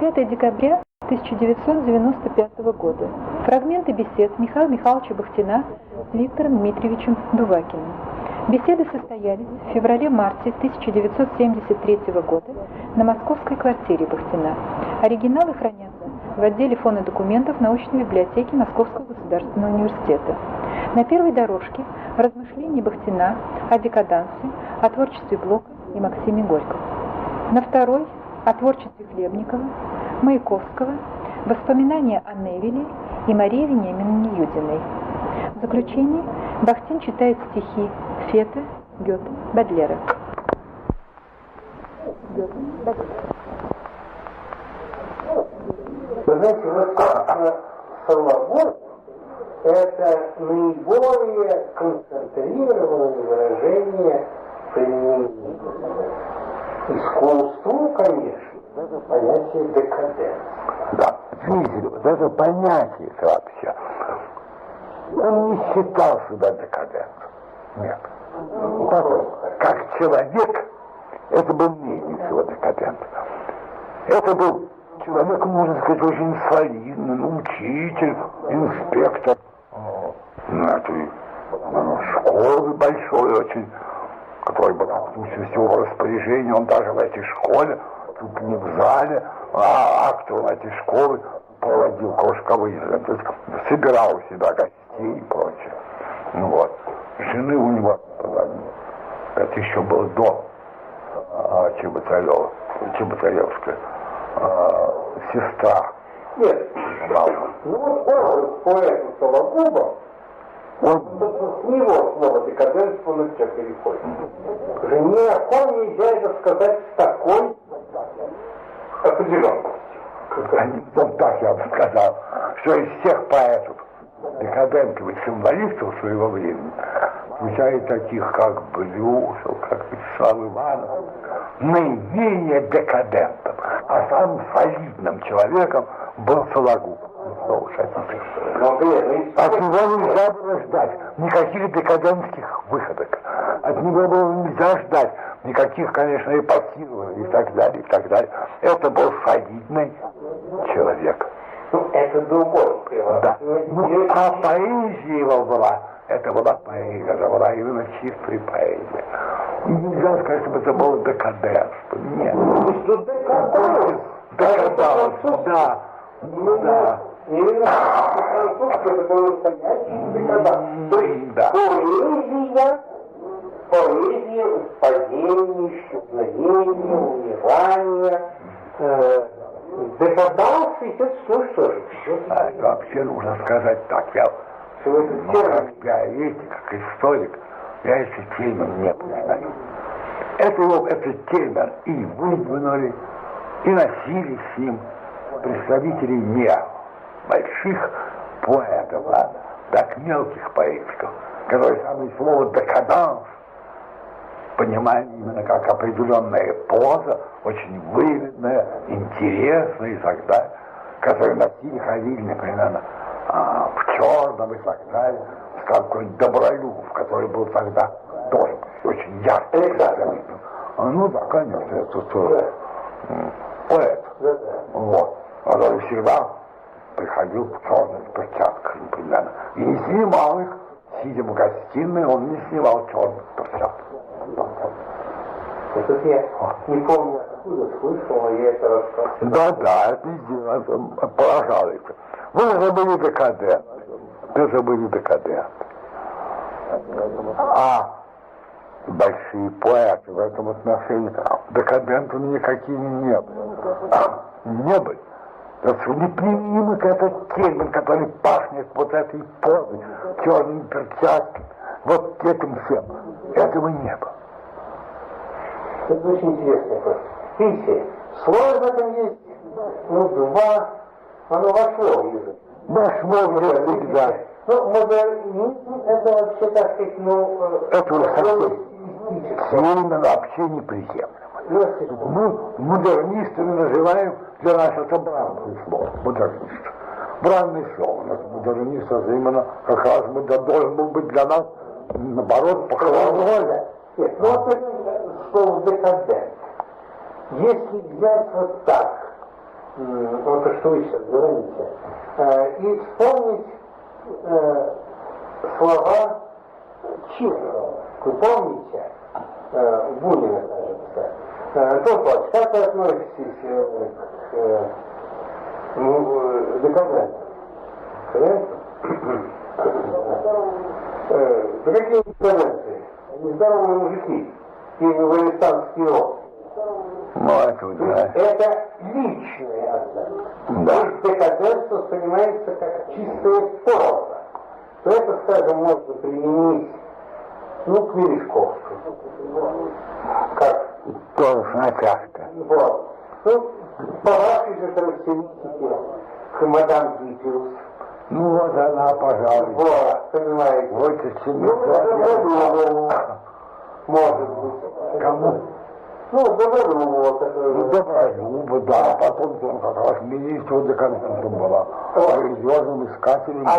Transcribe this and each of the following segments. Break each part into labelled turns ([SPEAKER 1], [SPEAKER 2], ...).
[SPEAKER 1] 5 декабря 1995 года. Фрагменты бесед Михаила Михайловича Бахтина с Виктором Дмитриевичем Дувакиным. Беседы состоялись в феврале-марте 1973 года на московской квартире Бахтина. Оригиналы хранятся в отделе фонда документов научной библиотеки Московского государственного университета. На первой дорожке размышления Бахтина о декадансе, о творчестве Блока и Максиме Горьком. На второй о творчестве Хлебникова, Маяковского, воспоминания о Невеле и Марии Вениаминовне Юдиной. В заключение Бахтин читает стихи Фета, Гёте, Бодлера.
[SPEAKER 2] Вы знаете, вот Соловьев – это наиболее концентрированное выражение применения искусству, конечно, понятие декаденс.
[SPEAKER 3] Да, видите, вот это понятие вообще. Он не считал себя декадентом. Нет. Потом, как человек, это был менее всего декадент. Это был человек, можно сказать, очень солидный, учитель, инспектор этой школы большой очень, который был в его распоряжении. Он даже в этой школе, тут не в зале, а актор этой школы проводил кружковые, то есть собирал у себя гостей и прочее. Ну вот. Жены у него, это еще было до Чеботаревской, сестра.
[SPEAKER 2] Нет, ну вот образ поэта Сологуба, с него слово декаденство на тебя переходит. Уже ни о ком нельзя это сказать с такой определенностью.
[SPEAKER 3] Вот так я бы сказал, что из всех поэтов, декадентов и символистов своего времени, включая таких, как Брюсов, как Вячеслав Иванов, наименее декадентом, а самым солидным человеком был Сологуб. Что уж хотите. От него нельзя было ждать никаких декадентских выходок. От него было нельзя ждать никаких, конечно, эпатирований и так далее, и так далее. Это был солидный человек.
[SPEAKER 2] Ну, это другое.
[SPEAKER 3] Да. Ну, а поэзия его была, это была поэзия, это была именно чистая поэзия. И нельзя сказать, чтобы это было декаденство. Нет. Декаданс, да. Да.
[SPEAKER 2] Именно французский это был настоящий декаданс. То есть поэзия падения, исчезновения, умирания, декаданс, это что же?
[SPEAKER 3] Вообще нужно сказать так, я как теоретик, как историк, я этот термин не признаю. Этот термин и выдвинули, и носили с ним представителей не больших поэтов, а так мелких поэтиков, которые самое слово декаданс понимали именно как определенная поза, очень выгодная, интересная и так далее, которые носили, ходили, например, в черном и так далее, сказал какой-нибудь Добролюбов, который был тогда тоже очень яркий. Ну да, конечно, это поэт. Вот. Он всегда приходил в черных перчатках, например, и не снимал их, сидя в гостиной, он не снимал черных перчаток.
[SPEAKER 2] Это я не помню, откуда слышал, я это рассказывал.
[SPEAKER 3] Да, это везде поражается. Вы же были декаденты. Вы же были декаденты. А большие поэты в этом отношении декадентами никакими не были. Не были. Это неприменимый этот термин, который пахнет вот этой позой, черными перчатками, вот этим всем. Этого не было.
[SPEAKER 2] Это очень интересно просто. Видите, слово в этом есть, два, оно вошло в язык.
[SPEAKER 3] Вошло в язык, да.
[SPEAKER 2] Ну, модернизм, это вообще, так сказать,
[SPEAKER 3] это уже совсем именно вообще неприемлемо. Мы модернистами называем, для нас это бранное слово, модернист. Бранное слово, модернист, это именно как раз должен был быть для нас, наоборот, похвалой.
[SPEAKER 2] Нет, вот слово декадент. Если взять вот так вот то, что вы сейчас говорите, и вспомнить слова Чехова. Вы помните? Бунина, кажется. Антон Павлович, как вы относитесь к декадентам? Да какие декаденты? Нездоровые мужики. Или валистанский опыт.
[SPEAKER 3] Ну, это, да.
[SPEAKER 2] Это личная оценка.
[SPEAKER 3] Да.
[SPEAKER 2] То есть декаденство воспринимается как чистая проза. То это, скажем, можно применить, к Мережковскому. Как?
[SPEAKER 3] Тоже с натяжкой.
[SPEAKER 2] Вот. По вашей же характеристике, к мадам Гиппиус.
[SPEAKER 3] Ну, вот она, пожалуй.
[SPEAKER 2] Вот, понимаете.
[SPEAKER 3] Вот и
[SPEAKER 2] Может быть.
[SPEAKER 3] Кому?
[SPEAKER 2] Добролюбова, который...
[SPEAKER 3] Добролюбова, да. Потом он как раз министр декадентом была. Религиозным искателем.
[SPEAKER 2] А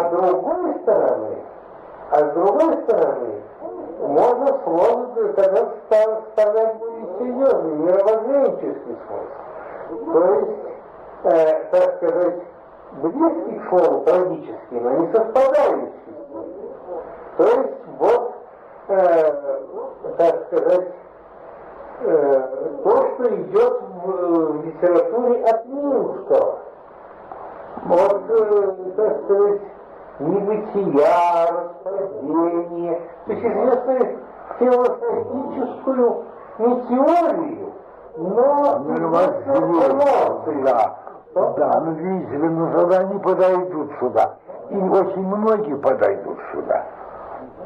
[SPEAKER 2] с другой стороны, можно слово декадент вставлять более серьезный, мировоззренческий смысл. То есть, так сказать, близкий к слову трагический, но не совпадающий. То есть, вот, так сказать, то, что идет в литературе от Минского. Вот, так сказать, небытия, распадение, то есть известную философическую не теорию, но эмоции.
[SPEAKER 3] Да, но видите ли, тогда они подойдут сюда. И очень многие подойдут сюда.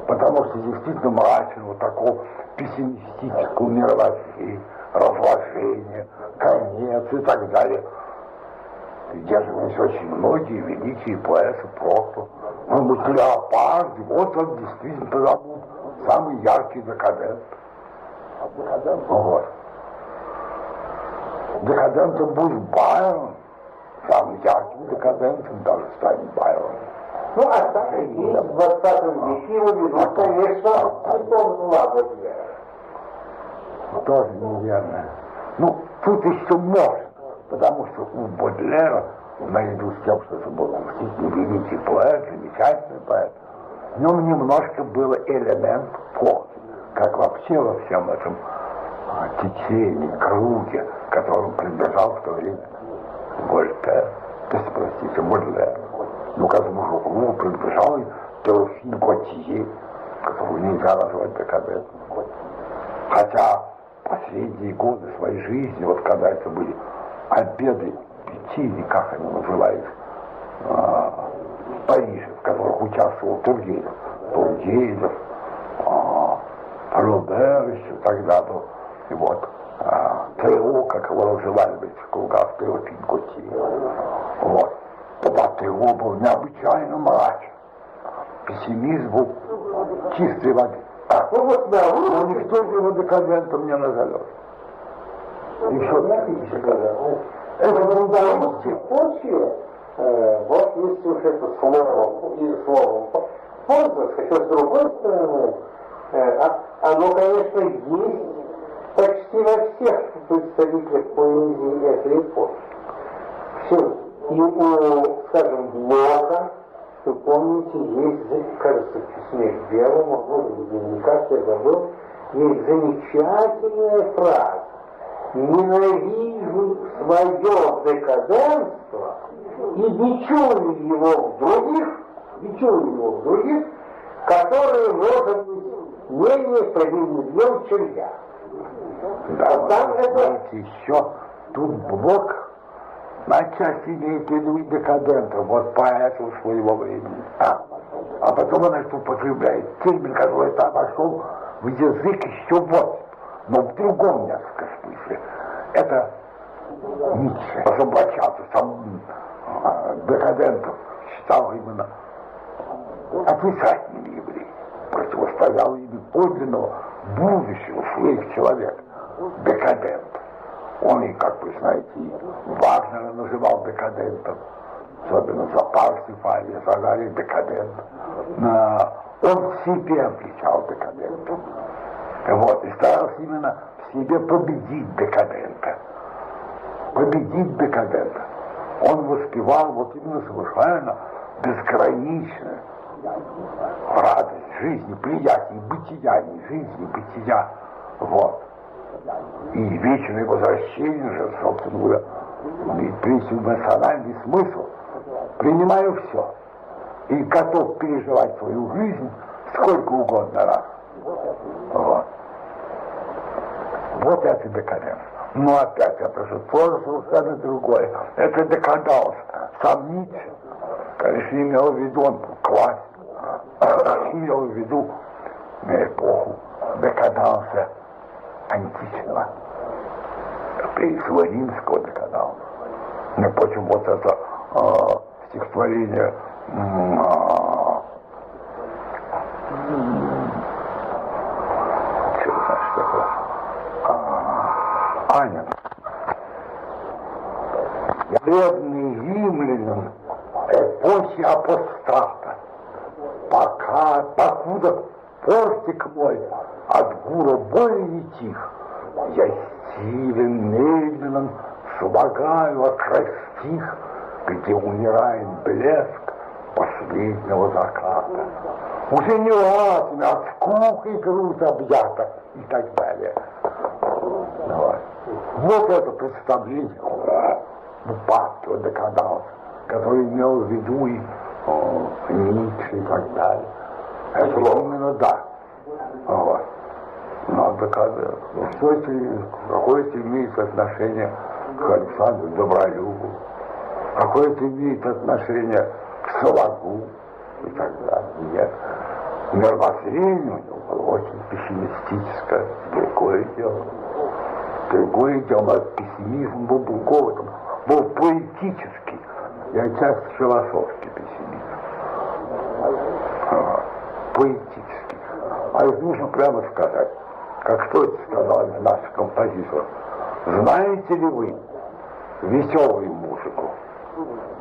[SPEAKER 3] Потому что действительно мрачного такого пессимистического мировоззрения, разложения, конец и так далее. Держались очень многие великие поэты просто. Может быть, Леопард, вот он действительно тогда был самый яркий декадент. Вот. Декадентом был Байрон, самым ярким декадентом даже станет Байрон.
[SPEAKER 2] А так и есть в 20 веке его ведут, конечно, цветом зла Бодлера.
[SPEAKER 3] Тоже неверно. Тут еще можно, потому что у Бодлера, наряду с тем, что это был действительно великий поэт, замечательный поэт, в нем немножко было элемент прозы, как вообще во всем этом течении, круге, которому принадлежал в то время Вольтер, то есть, простите, Бодлер. К этому кругу принадлежал Теофиль Готье, которого нельзя назвать декадентом. Хотя последние годы своей жизни, вот когда это были обеды пяти, или как они называются, в Париже, в которых участвовал Тургенев, Робер еще тогда был, и вот Тео, как его называли в этих кругах, Теофиль Готье. Вот. Тогда Тео был необычайно мрачен. Пессимизм был чистой воды. Но никто его декадентом не назовет.
[SPEAKER 2] Это в русской почве, вот если уж это словом пользоваться, хотя с другой стороны, оно, конечно, есть почти во всех представителях поэзии этой эпохи. Все. И у, скажем, Блока, вы помните, есть, кажется, в письме к Белому, может, в дневниках я забыл, есть замечательная фраза: «Ненавижу свое декаденство и бичую его в других, которые, может быть, менее справедливым, чем я».
[SPEAKER 3] Да, там это... еще тут Блок отчасти имеет в виду и декадентов, вот поэтов своего времени. А потом он это употребляет термин, который там вошел в язык еще вот, но в другом несколько смысле. Это Ницше, разоблачаться, сам декадентов считал именно отрицательными евреями, противостоял ими подлинного будущего своих человека, декадент. Он и, как вы знаете, и Вагнера называл декадентом, особенно за Парсифалия, Загарий декадент. Он в себе обличал декадента. Вот, и старался именно в себе победить декадента. Победить декадента. Он воспевал вот именно совершенно безграничную радость жизни, приятие, бытия, не жизни, бытия. Вот. И вечное возвращение же, собственно говоря, имеет эмоциональный смысл. Принимаю все. И готов переживать свою жизнь сколько угодно раз. Вот. Вот это декаденс. Но опять это же тоже совершенно другое. Это декаданс. Сам Ницше, конечно, имел в виду, он был классик, имел в виду эпоху декаданса античного, римского декаданса. Напротив, вот это стихотворение что значит такое? Аня. Древний римлянин эпохи апостата, покуда портик мой от гура боли не тих, я силен, медленным слагаю акростих, где умирает блеск последнего заката. Уже не латами, а скукой грудь объята и так далее. Вот это представление упадка, декаданса, который имел в виду и Ницше и так далее. Это именно да. Вот. Но декаданс, какое-то имеет отношение к Александру Добролюбу, какое-то имеет отношение к Сологубу и так далее. Нет. Мировоззрение у него было очень пессимистическое, другое дело. Другое дело, пессимизм был другого, был поэтический, и отчасти философский пессимизм. Поэтический. А их нужно прямо сказать, как кто-то сказал из наших композиторов, знаете ли вы веселую музыку?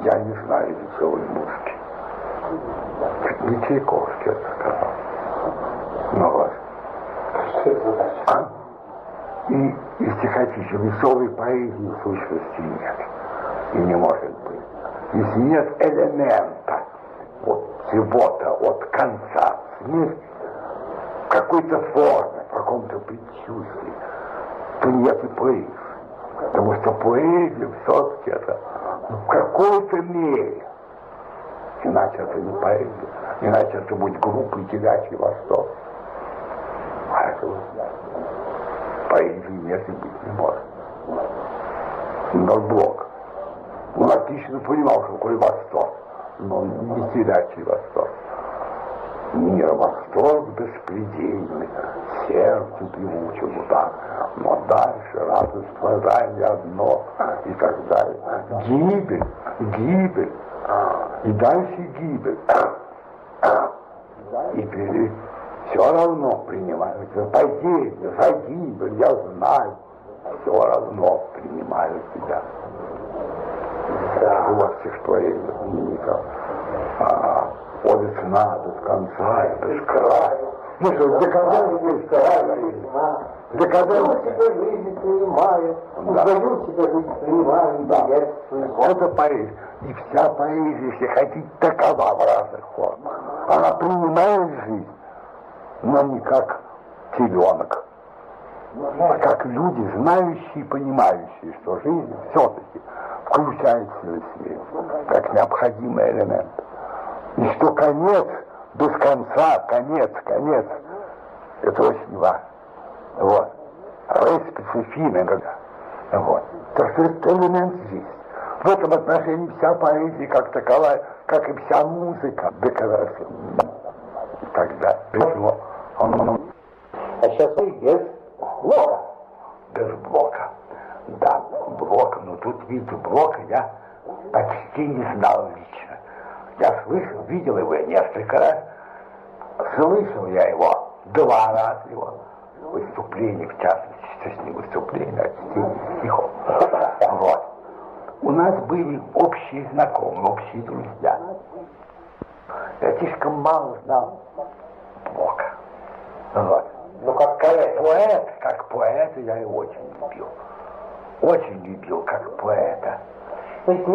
[SPEAKER 3] Я не знаю веселой музыки. Не Чайковский это сказал. Ну вот. И стихотище веселой поэзии в сущности нет. И не может быть. Если нет элемента от чего-то, от конца смерти, в какой-то форме, в каком-то предчувствии, то нет и поэзии. Потому что поэзия все-таки это в какой-то мере. Иначе это не поэзия. Иначе это будет глупый телячий восторг. А это поэзии нет и быть не может. Но Блок, он отлично понимал, что такое восторг, но не телячий восторг. Мир восторг беспредельный, сердце певучим удар, но дальше радость, страдание одно и так далее. Гибель, гибель, и дальше гибель. И все равно принимаю, падение, за гибель, я знаю, все равно принимаю тебя. Вот стихотворение Ников. От сна до конца и без края. Ну что, декаденс без края. Декаденс себя жизнь принимает. Узнаю себя жизнь принимает. Да. Это поэзия. И вся поэзия, если хотите, такова в разных формах. Она принимает жизнь, но не как теленок, а как люди, знающие и понимающие, что жизнь все-таки включает в себя смерть, как необходимый элемент. И что конец, без конца, конец, это очень важно. Вот. Специфичный, вот. Так что это элемент жизни. В этом отношении вся поэзия как таковая, как и вся музыка, декорация. И так далее. А сейчас и без Блока. Без Блока. Да, Блока, но тут, видите, Блока я почти не знал лично. Я слышал, видел его несколько раз. Слышал я его 2 раза, его выступление, в частности, с ним выступление от стихов. Вот. У нас были общие знакомые, общие друзья. Я слишком мало знал Блока. Вот. Но как поэта я его очень любил. Очень любил, как поэта.
[SPEAKER 2] То есть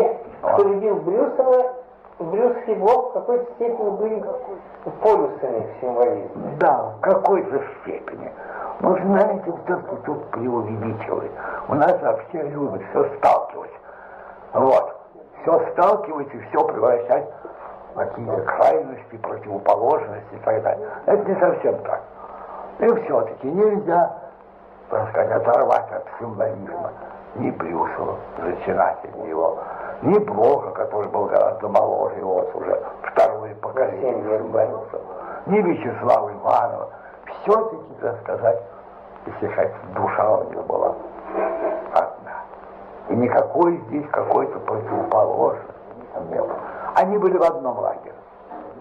[SPEAKER 2] Кто любил Брюсова, Брюс и Блок в какой-то степени были полюсами в символизме.
[SPEAKER 3] Да, в какой-то степени. Но знаете, все-таки тут преувеличивают. У нас вообще любят все сталкивать. Вот. Все сталкивать и все превращать в какие-то крайности, противоположности и так далее. Это не совсем так. И все-таки нельзя, так сказать, оторвать от символизма ни Брюсова, зачинатель его, ни Блока, который был гораздо моложе его, уже второе поколение символистов, ни Вячеслава Иванова. Все-таки, так сказать, если хотите, душа у них была одна. И никакой здесь какой-то противоположности не было. Они были в одном лагере,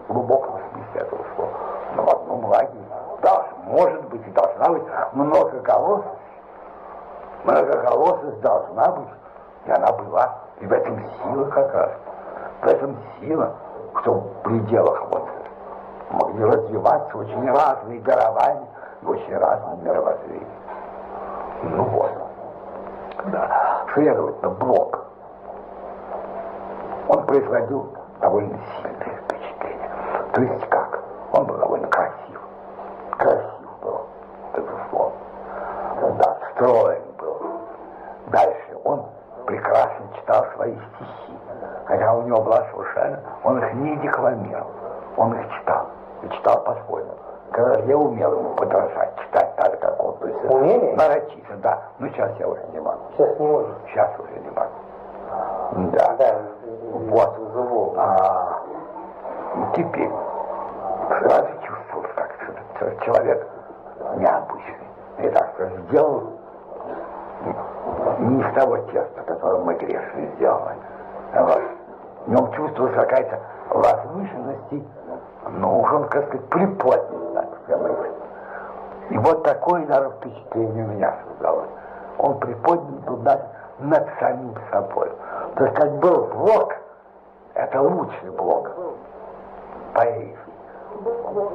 [SPEAKER 3] в глубоком смысле этого слова, но в одном лагере. Может быть, и должна быть многоголосость. Многоголосость должна быть, и она была. И в этом сила как раз. В этом сила, что в пределах вот могли развиваться очень разные дарования и очень разные мировоззрения. Ну вот. Да. Следовательно, Блок, он производил довольно сильное впечатление. То есть как? Он был довольно красив. Красив был, безусловно. Да, строен был. Дальше он прекрасно читал свои стихи. Хотя у него была совершенно... Он их не декламировал. Он их читал. И читал по-своему. Когда я умел ему подражать, читать так, как он. То есть,
[SPEAKER 2] умели?
[SPEAKER 3] Нарочито, да. Но сейчас я уже не могу.
[SPEAKER 2] Сейчас не можешь?
[SPEAKER 3] Сейчас уже не могу. Да.
[SPEAKER 2] Да.
[SPEAKER 3] Вот. Теперь сразу чувствовал, как человек необычный. И так сделал не из того теста, которое мы грешно сделали. Вот. В нем чувствовалась какая-то возвышенность, но уж он, как сказать, приподнят, так сказать. И вот такое, наверное, впечатление у меня создалось. Он приподнят туда над самим собой. То есть, как был Блок, это лучший Блок поэзии.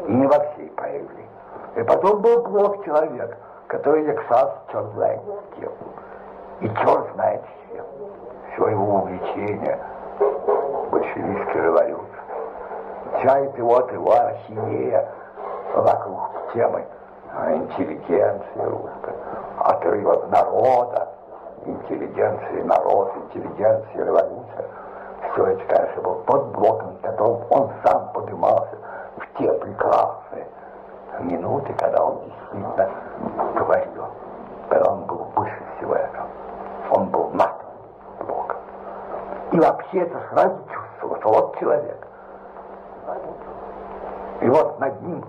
[SPEAKER 3] И не во всей поэзии. И потом был Блок человек, который лексался черт знает с кем. И черт знает с чем. Все его увлечение большевистской революции. Вся эта вот его ахинея вокруг темы интеллигенции русской, отрыв от народа, интеллигенции народ, интеллигенции революция. Все это, конечно, был тот Блок, на котором он сам поднимался в те прекрасные минуты, когда он действительно говорил, когда он был выше всего этого. Он был над Блоком. И вообще это сразу чувствовалось, что вот человек. И вот над ним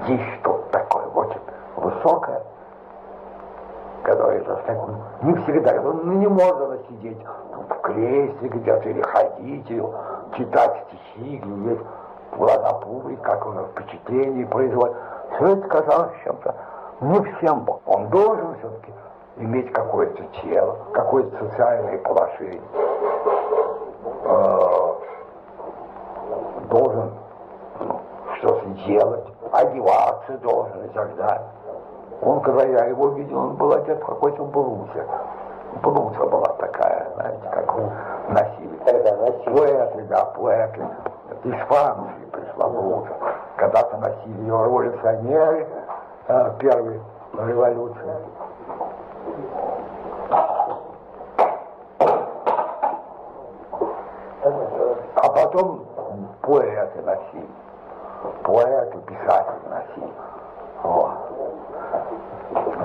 [SPEAKER 3] есть что-то такое очень высокое, которое, так сказать, не всегда, не можно сидеть в кресле где-то или ходить, или читать стихи, глядеть в глаза публики, как он впечатление производит. Все это казалось чем-то не всем. Он должен все-таки иметь какое-то тело, какое-то социальное положение. Должен что-то делать, одеваться должен и так далее. Он, когда я его видел, он был одет в какой-то блузе. Блуза была такая, знаете, как он носили. Поэты, да, поэты. Из Франции пришла блуза. Когда-то носили ее революционеры первой революции. А потом поэты носили. Поэты, писатели носили. Вот.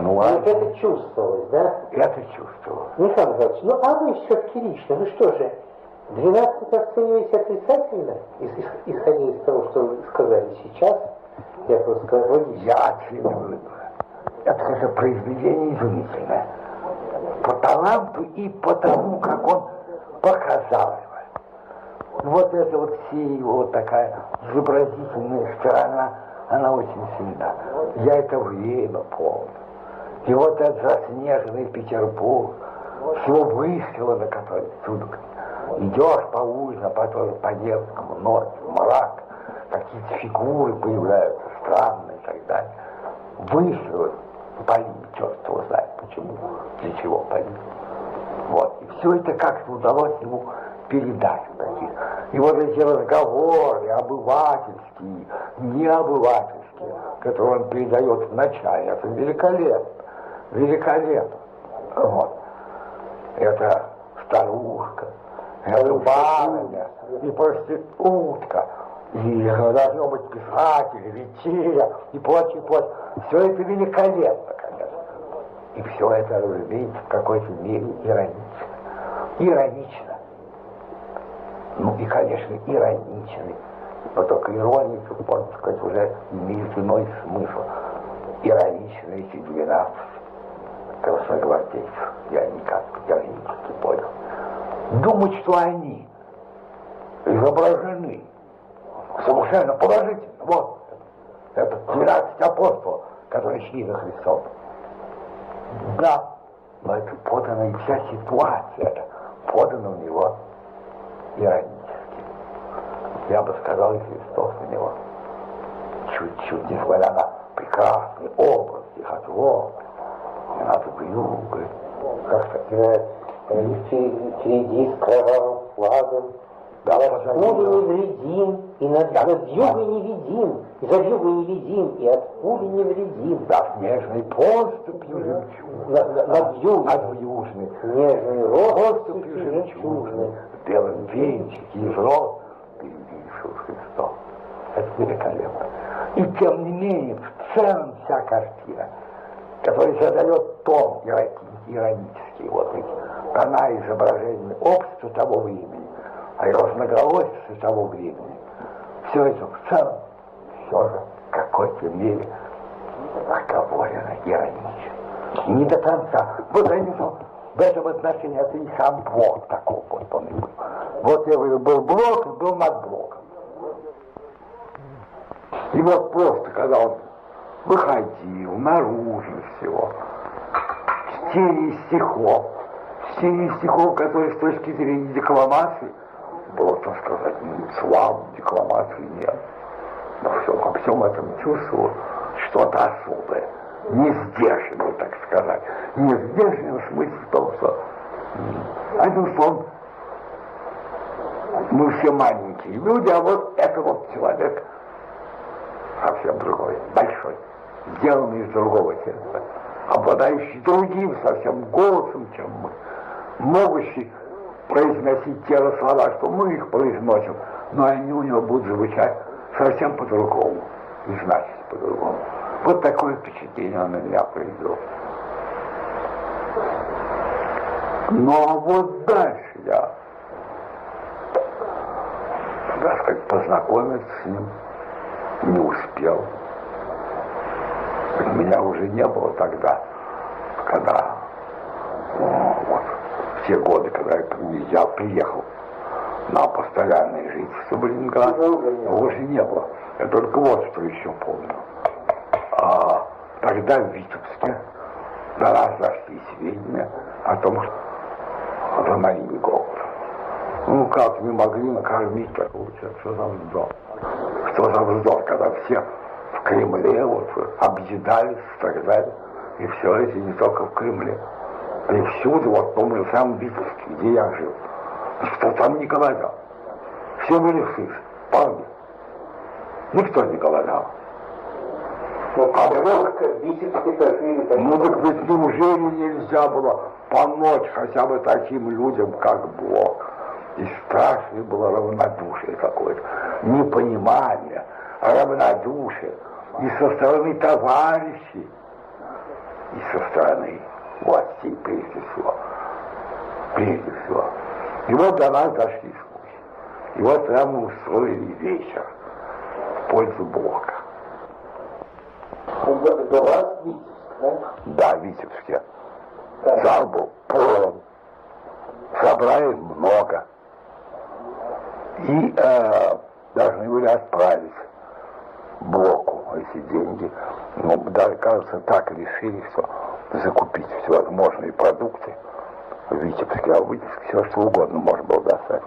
[SPEAKER 3] Ну,
[SPEAKER 2] вот это чувствовалось, да?
[SPEAKER 3] Это чувствовалось.
[SPEAKER 2] Михаил Михайлович, ну а вы все-таки лично, ну что же, 12 оцениваете отрицательно, исходя из того, что вы сказали сейчас, я просто сказал логично.
[SPEAKER 3] Я оцениваю. Это же произведение изумительное. По таланту и по тому, как он показал его. Вот это вот все его вот такая изобразительная сторона, она очень сильна. Я это время помню. И вот этот заснеженный Петербург, всего выстрела, который всюду. Идешь по улицам, потом по Невскому, ночь, мрак, какие-то фигуры появляются странные и так далее. Выстрелы полили, черт его знает почему, для чего полили. Вот, и все это как-то удалось ему передать. И вот эти разговоры обывательские, необывательские, которые он передает вначале, это великолепно, великолепно. Вот. Это старушка, это барыня и проститутка, и должно быть писатель, ветеря и прочее, прочее. Все это великолепно, конечно. И все это, разумеется, в какой-то мере иронично. Иронично. Ну и, конечно, ироничный. Но только ирония, можно сказать, уже имеет иной смысл. Иронично эти 12 красногвардейцев. Я никак иронически понял. Думать, что они изображены совершенно положительно. Вот. Это 12 апостолов, которые шли за Христом. Да, но это подана и вся ситуация, это подана у него иронически. Я бы сказал, и Христос у него чуть-чуть, несмотря на прекрасный образ стихотворный, не надо говорить, как сказать,
[SPEAKER 2] Впереди с кровавым флагом,
[SPEAKER 3] да,
[SPEAKER 2] от пули не вредим, и над вьюгой не видим, и за вьюгой не видим, и от пули не вредим.
[SPEAKER 3] да, снежной поступью жемчужной,
[SPEAKER 2] Над
[SPEAKER 3] южной,
[SPEAKER 2] нежной
[SPEAKER 3] поступью жемчужной, в белом венчике из роз, Иисус Христос. Это великолепно. И тем не менее, в целом вся картина, которая задает тон иронический, вот ведь она изображение общества того времени, а и разноголосия того времени. Все это в целом все же в какой-то мере оговорено иронично. Не до конца. Вот они в этом отношении это и сам Блок такой вот он и был. Вот я говорю, был Блок и был над Блоком. И вот просто, когда он выходил наружу всего, в серии стихов, которые с точки зрения декламации, было, так сказать, славы декламации нет. Но все, во всем этом чувствовал что-то особое, нездержанное, так сказать. Нездержанное в смысле в том, что один сон, мы все маленькие люди, а вот это вот человек совсем другой, большой, сделанный из другого сердца, обладающий другим совсем голосом, чем мы, могущий произносить те же слова, что мы их произносим, но они у него будут звучать совсем по-другому и значить по-другому. Вот такое впечатление он на меня произвел. Но вот дальше я, так сказать, познакомиться с ним не успел. Меня уже не было тогда, когда вот все годы, когда я приехал на постоянное жительство в Ленинград, уже не было. Я только вот что еще помню. Тогда в Витебске до нас дошли сведения о том, что за Марине голод. Ну как мы могли накормить такого человека, что за вздор? Что за вздор, когда все в Кремле вот объедались, страдали, и все это не только в Кремле. И всюду, вот в том же самом Витебске, где я жил, что там не голодал. Все были сыты, вполне. Никто не голодал. Ну так ведь неужели нельзя было помочь хотя бы таким людям, как Блок? И страшное было равнодушие какое-то, непонимание, равнодушие и со стороны товарищей, и со стороны властей прежде всего. Прежде всего. И вот до нас дошли слухи. И вот прямо устроили вечер в пользу Блока.
[SPEAKER 2] До вас Витебск, да?
[SPEAKER 3] Да, в Витебске. Зал был полон. Собрали много. И должны были отправить Блоку эти деньги. Но даже, кажется, так решили, что закупить всевозможные продукты в Витебске, а в Витебске все что угодно можно было достать.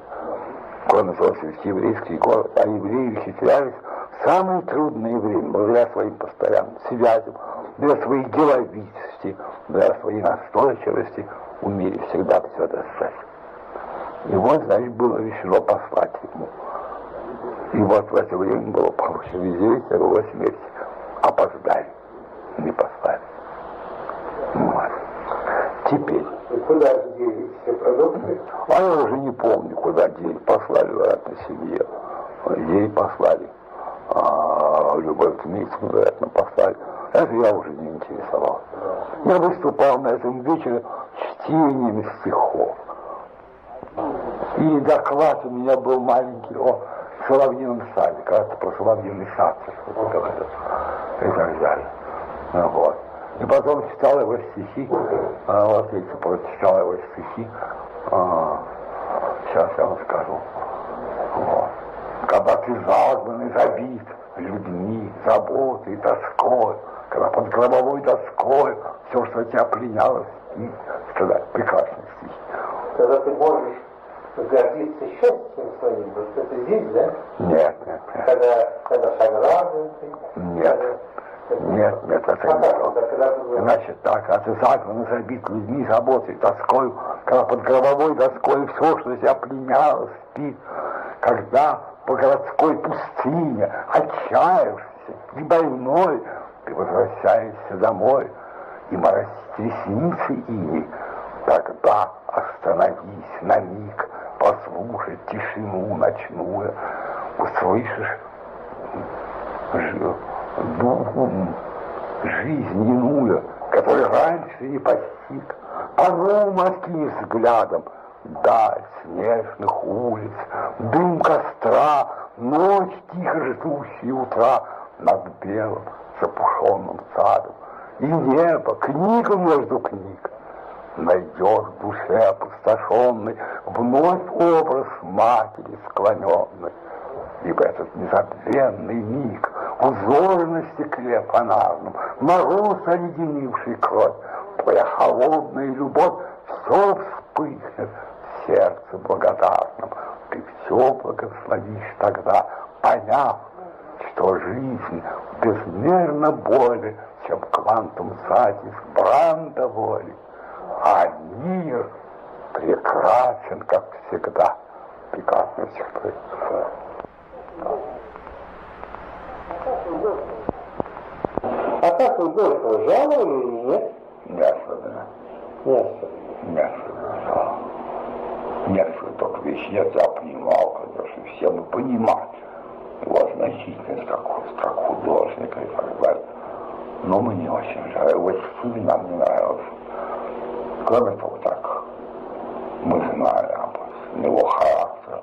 [SPEAKER 3] Кроме того, что ведь еврейский город, а евреи ухитрялись в самое трудное время, благодаря своим постоянным связям, для своей деловитости, для своей настойчивости, в мире всегда все достать. И вот, значит, было решено послать ему. И вот в это время было получено известие о его смерти. Опоздали, не послали. Вот. Теперь.
[SPEAKER 2] И куда делись все продукты?
[SPEAKER 3] А я уже не помню, куда день послали, вероятно, семье. Ей послали. А Любовь Дмитриевну, вероятно, послали. Это я уже не интересовался. Я выступал на этом вечере чтением стихов. И доклад у меня был маленький о Соловьином саде, кажется, про Соловьиный сад, и так далее. Вот. И потом читал его стихи, вот эти прочитал его стихи, сейчас я вам скажу. Вот. Когда ты загнан и забит людьми, заботой и тоской, когда под гробовой доской все, что тебя пленяло, и сказать, прекрасные стихи.
[SPEAKER 2] Когда ты можешь гордиться счастьем своим, вот это здесь, да?
[SPEAKER 3] Нет.
[SPEAKER 2] Когда сограждан ты?
[SPEAKER 3] Нет, это не то. Значит так, а ты загнан, забит людьми, заботой, тоской, когда под гробовой доской все, что тебя пленяло, спит, когда по городской пустыне отчаявшийся и больной, ты возвращаешься домой, и морозит ресницы ими, тогда остановись на миг, послушай тишину ночную, услышишь жизнь иную, которую раньше не постиг, по-новому откинешь взглядом даль снежных улиц, дым костра, ночь тихо ждущая утра над белым запушенным садом, и небо, книга между книг. Найдешь в душе опустошенной вновь образ матери склоненной. И в этот незабвенный миг узор на стекле фонарном, мороз оледенивший кровь, твоя холодная любовь, все вспыхнет в сердце благодарном. Ты все благословишь тогда, поняв, что жизнь безмерно более, чем квантум сатис бранда воли. А мир прекрасен, как всегда. Прекрасно всегда.
[SPEAKER 2] А как вы Горького жаловали или нет?
[SPEAKER 3] Не особенно.
[SPEAKER 2] Не особенно.
[SPEAKER 3] Не особенно. Некоторые только вещи я понимал, конечно, все мы понимали его значительность как художника и так далее. Но мы не очень жаль. Его стиль нам не нравился. Кроме того, так, мы знали об его характере,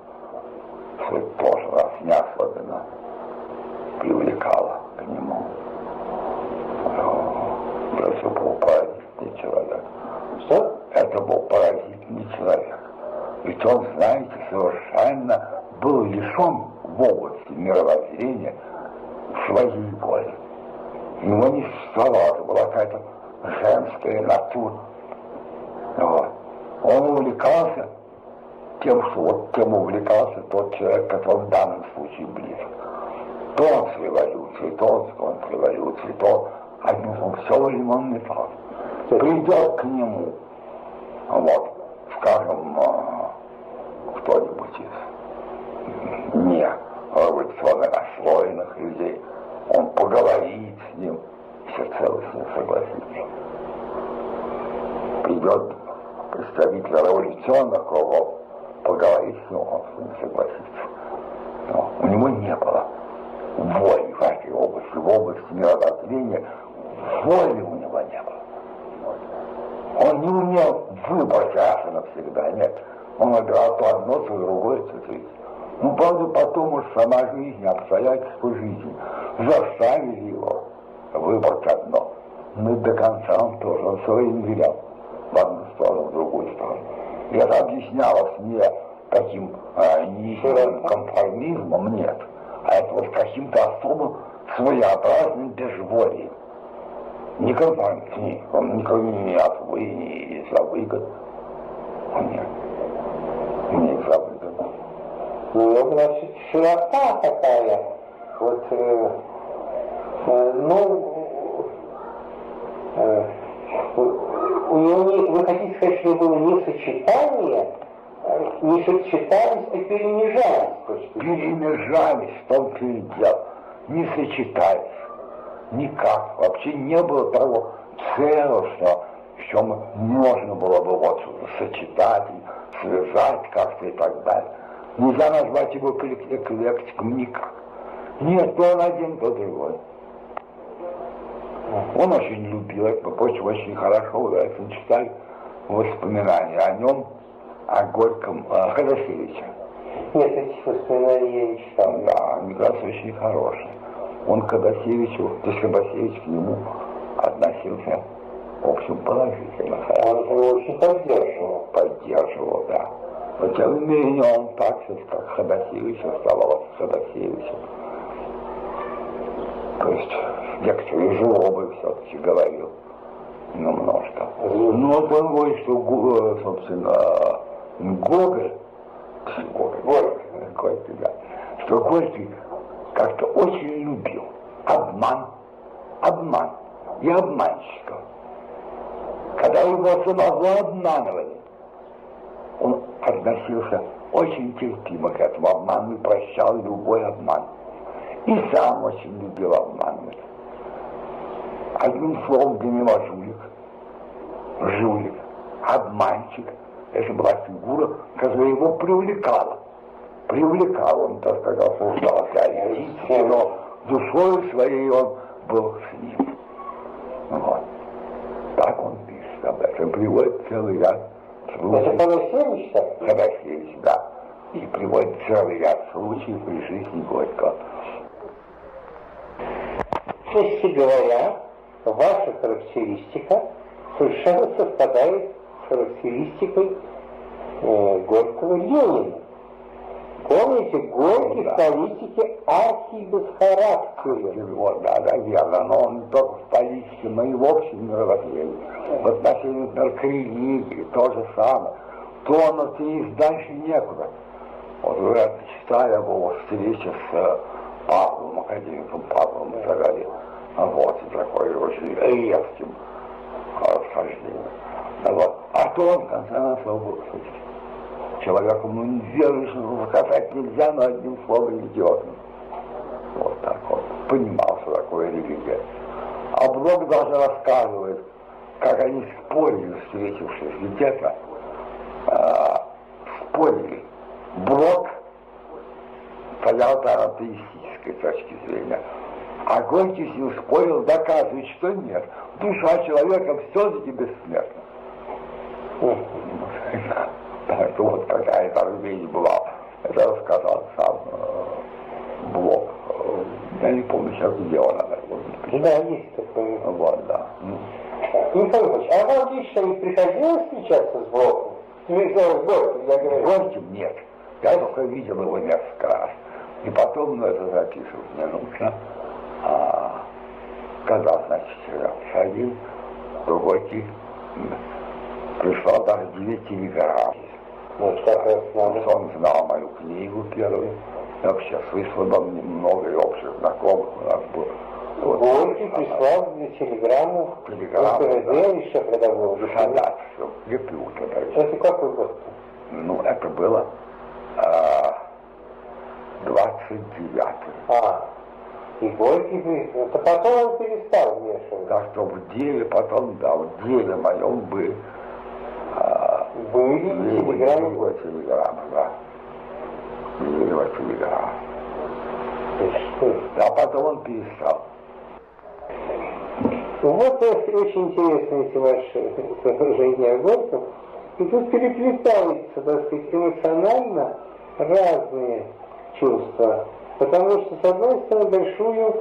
[SPEAKER 3] что это тоже нас не особенно привлекало к нему. Это был поразительный человек.
[SPEAKER 2] Что?
[SPEAKER 3] Это был поразительный человек. Ведь он, знаете, совершенно был лишен в области мировоззрения своей воли. Его не существовало, была какая-то женская натура. Вот. Он увлекался тем, что вот тем увлекался тот человек, который в данном случае близок. То он с революцией, то он с революцией, то одним словом, все время он метался. Придет к нему, вот, скажем, кто-нибудь из не революционно наслоенных людей, он поговорит с ним, всецело с ним согласится. Придет представитель революционных кругов, поговорит с ним, он с ним согласится. Но у него не было воли в этой области, в области мировоззрения, воли у него не было. Он не умел выбрать раз и навсегда, нет. Он выбирал то одно, то другое, то третье. Ну, правда, потом уж сама жизнь, обстоятельства жизни заставили его выбрать одно. Но до конца он тоже, он все время вилял в одну сторону, в другую сторону. И это объяснялось не таким низким конформизмом, нет, а это вот каким-то особым своеобразным безволием. Не конформизм, он никого не от не за выгод. Нет, не за выгод.
[SPEAKER 2] Ну, значит, широта такая, вот, у него вы хотите сказать, что было не сочетание, не сочетались, а перемежались?
[SPEAKER 3] Перемежались, в том-то и дело. Не сочетались. Никак. Вообще не было того целостного, в чем можно было бы вот сочетать, связать как-то и так далее. Нельзя назвать его эклектиком никак. Нет, то он один, то другой. Он очень любил это, очень хорошо, вы читали воспоминания о нем, о Горьком, Ходосевиче.
[SPEAKER 2] Нет, этих воспоминаний я не читал.
[SPEAKER 3] Да, они как раз очень хорошие. Он к Ходосевичу, то есть Ходосевич к нему относился, в общем, положительно.
[SPEAKER 2] Он его очень поддерживал.
[SPEAKER 3] Поддерживал, да. Но тем не менее он так же, как Ходосевич, оставался Ходосевичем. То есть некоторые злобы все-таки говорил немножко. Ну вот он говорит, что, собственно, Гоголь, Горький, да, что Горький как-то очень любил обман и обманщиков. Когда его самого обманывали, он относился очень терпимо к этому обману и прощал любой обман. И сам очень любил обманывать. Одним словом, для него жулик, обманщик. Это была фигура, которая его привлекала. Он, так сказать, создался, но душой своей он был с ним. Вот. Так он пишет об этом. Приводит целый ряд случаев.
[SPEAKER 2] Это Ходосевич, так?
[SPEAKER 3] Ходосевич, да. И приводит целый ряд случаев при жизни Горького.
[SPEAKER 2] Честно говоря, ваша характеристика совершенно совпадает с характеристикой Горького Ленина. Помните, Горький в политике архибесхарактерен.
[SPEAKER 3] Вот, да, верно, но он не только в политике, но и в общем мировоззрении. В отношении, например, к религии то же самое. Тонуться и дальше некуда. Вот вы это читали об его встрече с Павлом, академиком Павлом и так далее. Вот, и такой очень резким расхождением. Вот. А то он, в конце концов, был человеком, ну, неверующим, сказать нельзя, но одним словом идиотом. Вот так он понимал, что такое религия. А Блок даже рассказывает, как они спорили, встретившись где-то, спорили. Блок стоял там атеистической точки зрения. А Горький с ним спорил, доказывает, что нет. Душа человека все-таки бессмертна. Это вот какая там вещь была. Это рассказал сам Блок. Я не помню сейчас, где он.
[SPEAKER 2] Да, есть такой.
[SPEAKER 3] Вот, да.
[SPEAKER 2] Михаил Ильич, а вам лично не приходилось встречаться с Блоком?
[SPEAKER 3] Горьким нет. Я только видел его несколько раз. И потом, ну, это записывать не нужно. Когда, значит, я сходил, то Горький прислал даже 9 телеграмм.
[SPEAKER 2] Вот как раз
[SPEAKER 3] он знал мою книгу первую. Вообще слышал обо мне много и общих знакомых у нас было. Вот.
[SPEAKER 2] Горький прислал мне телеграмму в КГБ еще когда был.
[SPEAKER 3] Солдатство, ГПУ тогда.
[SPEAKER 2] Это какой год?
[SPEAKER 3] Ну, это было 29-й.
[SPEAKER 2] И Горький, это потом он перестал вмешиваться.
[SPEAKER 3] Так что в деле потом, да, в деле моем были
[SPEAKER 2] телеграммы,
[SPEAKER 3] да. Были телеграммы. А потом он перестал.
[SPEAKER 2] Вот очень интересны эти ваши соображения о Горьком. И тут переплетаются, так сказать, эмоционально разные чувства. Потому что, с одной стороны, большую,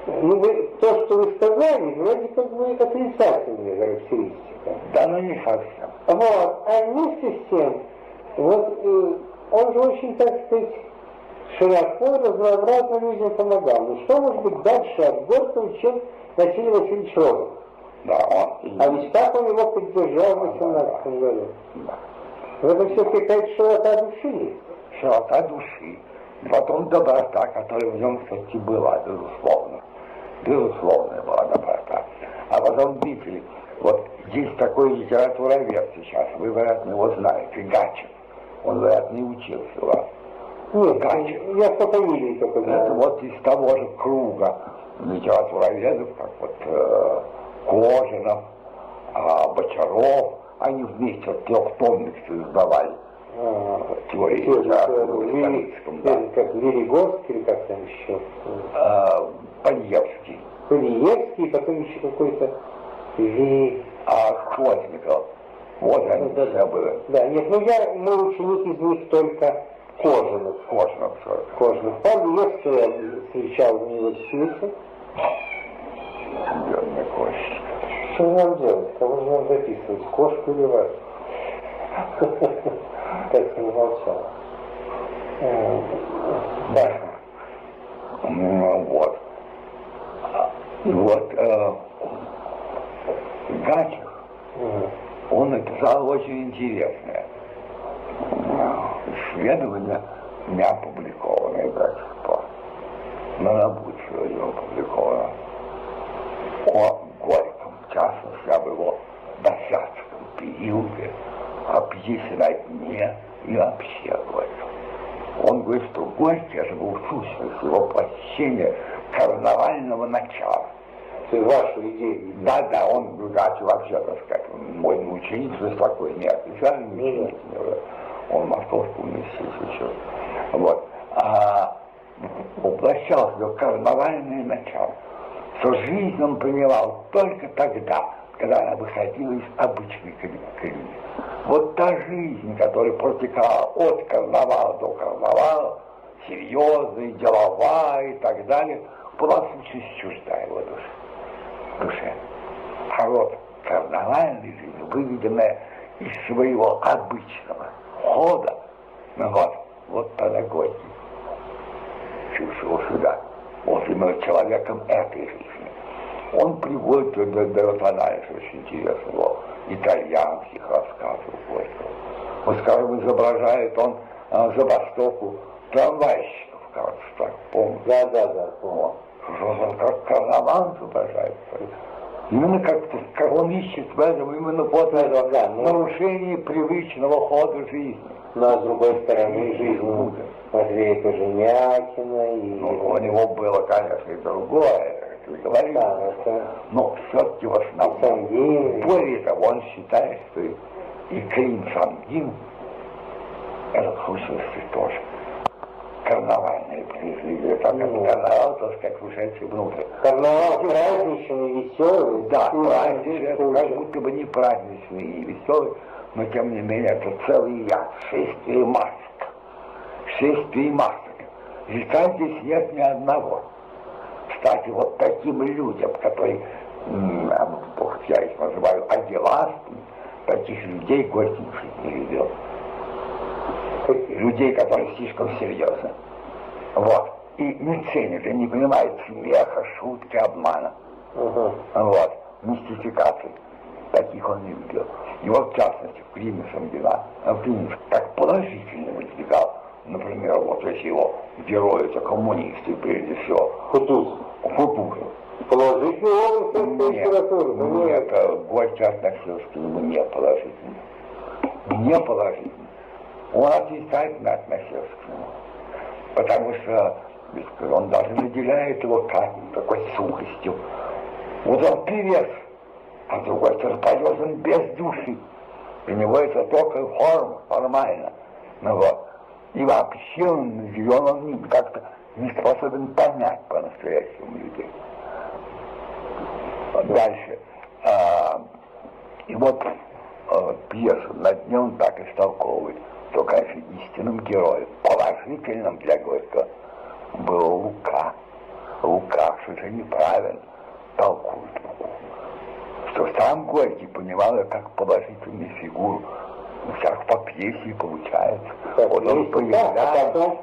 [SPEAKER 2] ну, то, что вы сказали, вроде как бы отрицательная характеристика.
[SPEAKER 3] Да, но не совсем.
[SPEAKER 2] Вот, а вместе с тем, вот он же очень, так сказать, широко, разнообразно людям помогал. Ну что может быть дальше от Горького, чем Василий Васильевич Розов?
[SPEAKER 3] Да, он...
[SPEAKER 2] А ведь как он его поддержал в 18 году?
[SPEAKER 3] Да.
[SPEAKER 2] В этом все-таки какая-то широта души есть.
[SPEAKER 3] Широта души. Потом доброта, которая в нем, кстати, была, безусловно. Безусловная была доброта. А потом, видите, Вот есть такой литературовед сейчас, вы, вероятно, его знаете, Гачев. Он, вероятно, и учился у вас.
[SPEAKER 2] Нет,
[SPEAKER 3] Гачев.
[SPEAKER 2] я по фамилии только
[SPEAKER 3] Это
[SPEAKER 2] знаю.
[SPEAKER 3] вот из того же круга литературоведов, как вот Кожинов, Бочаров, они вместе вот трехтомник создавали теории литературы в историческом, да.
[SPEAKER 2] Как Веригорский или как там еще?
[SPEAKER 3] Паньевский.
[SPEAKER 2] Паньевский, потом еще какой-то
[SPEAKER 3] Хвостников. Вот они все были.
[SPEAKER 2] Да, нет, мой ученик из них только Кожинов. Кожинов. Паньевский я встречал в университете.
[SPEAKER 3] Бедный Костя.
[SPEAKER 2] Что же нам делать? Кого же нам записывать? Кошку или вас? Так не молчал. Да.
[SPEAKER 3] Вот. Вот Гачев, он написал очень интересное исследование, не опубликованное Гачев, но оно будет сегодня опубликовано о Горьком, в частности, об его досядском периоде, о пьесе на дне и вообще Горьком. Он говорит, что Горький это был сущность его посещения карнавального начала.
[SPEAKER 2] То есть вашу идею.
[SPEAKER 3] Да, он Гачев вообще, так сказать, мой ученик, что такой, не официальный ученик, он в Московском университете учился. Вот. Воплощалось в карнавальное начало, что жизнь он принимал только тогда, когда она выходила из обычной колеи. Вот та жизнь, которая протекала от карнавала до карнавала, серьезная, деловая и так далее, была сущность чужда его душе. А вот карнавальная жизнь, выведенная из своего обычного хода, вот тогда Горький чувствовал себя вот именно человеком этой жизни. Он приводит, дает анализ очень интересного итальянских рассказов Горького. Вот, скажем, изображает он забастовку трамвайщиков, кажется, так, помню.
[SPEAKER 2] Да, помню.
[SPEAKER 3] Он как карнавал изображает. Именно как он ищет в этом именно после нарушения привычного хода жизни.
[SPEAKER 2] Но с другой стороны, жизнь Матвея Кожемякина и...
[SPEAKER 3] У него было, конечно, и другое, как вы говорите, но все-таки в основном. Более того, он считает, что и Клим Самгин, это в сущности тоже карнавальные приезжие, так как карнавал, так сказать, ушедший внутрь.
[SPEAKER 2] Карнавал праздничный, веселый.
[SPEAKER 3] Да, праздничный, как будто бы не праздничный и веселый, но тем не менее это целый ряд, шествие масок. Жильца здесь нет ни одного. Кстати, вот таким людям, которые, я их называю агиластами, таких людей Горький не любил. Людей, которые слишком серьезны. Вот. И не ценят, и не понимают смеха, шутки, обмана. Вот. Мистификации. Таких он не любил. И вот, в частности, в Климе Самгина, так положительно выдвигал. Например, вот если его герои, это коммунисты, прежде всего.
[SPEAKER 2] Кутузов. Положительный образ литературы?
[SPEAKER 3] Нет, Горький относился к нему не положительно. Не положительно. Он отрицательно относился к нему. Потому что он даже наделяет его такой сухостью. Вот он певец, а с другой стороны поет он без души. Для него это только форма, формально. И вообще он наделен, он как-то не способен понять по-настоящему людей. Дальше. И вот пьесу «На дне» он так истолковывает, что, конечно, истинным героем, положительным для Горького, был Лука. Лука, что это неправильно толкует Луку. Что сам Горький понимал ее как положительную фигуру. Как по пьесе и получается. Вот он появляется.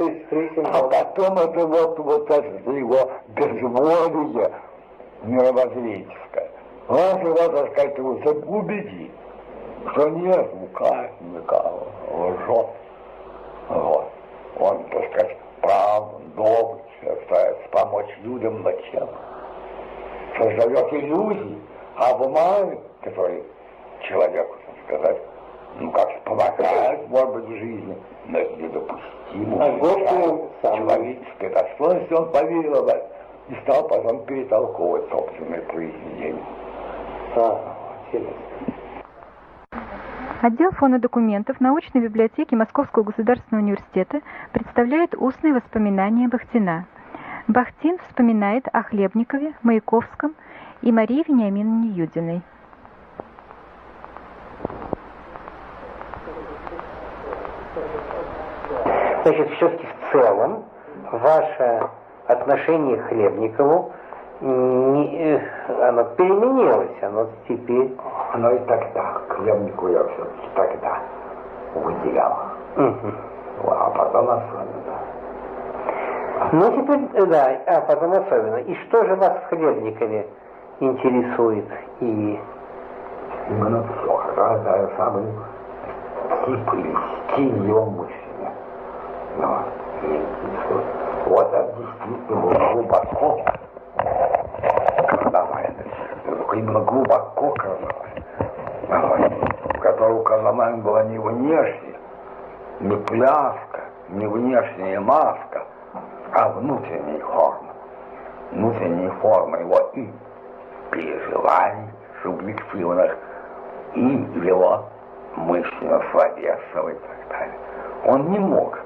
[SPEAKER 3] А потом это вот это его безволие мировоззренческое. Он его, так сказать, его убедит, что нет, Лука никого лжет. Вот. Он, так сказать, прав, добрый, старается помочь людям над чем. Создает иллюзии, обманывает. который человеку, так сказать, ну как помогает, может быть, в жизни, но это недопустимо. Человеческое достоинство, он поверил в это и стал потом перетолковывать собственные произведения.
[SPEAKER 1] Отдел фонодокументов научной библиотеки Московского государственного университета представляет устные воспоминания Бахтина. Бахтин вспоминает о Хлебникове, Маяковском и Марии Вениаминовне Юдиной.
[SPEAKER 2] Значит, все-таки в целом ваше отношение к Хлебникову, оно переменилось, оно теперь...
[SPEAKER 3] Оно и тогда, к Хлебникову я все-таки тогда выделял. А потом особенно.
[SPEAKER 2] Ну, теперь, да, а потом особенно. И что же вас в Хлебникове интересует? И...
[SPEAKER 3] Именно все, разная самый тип или стиль его мышления. Вот это действительно глубоко карнавальность. Именно глубоко карнавальность. В которой карнавальность была не внешняя, не пляска, не внешняя маска, а внутренняя форма. Внутренняя форма его и переживаний субъективных, и его мысленного словесного и так далее. Он не мог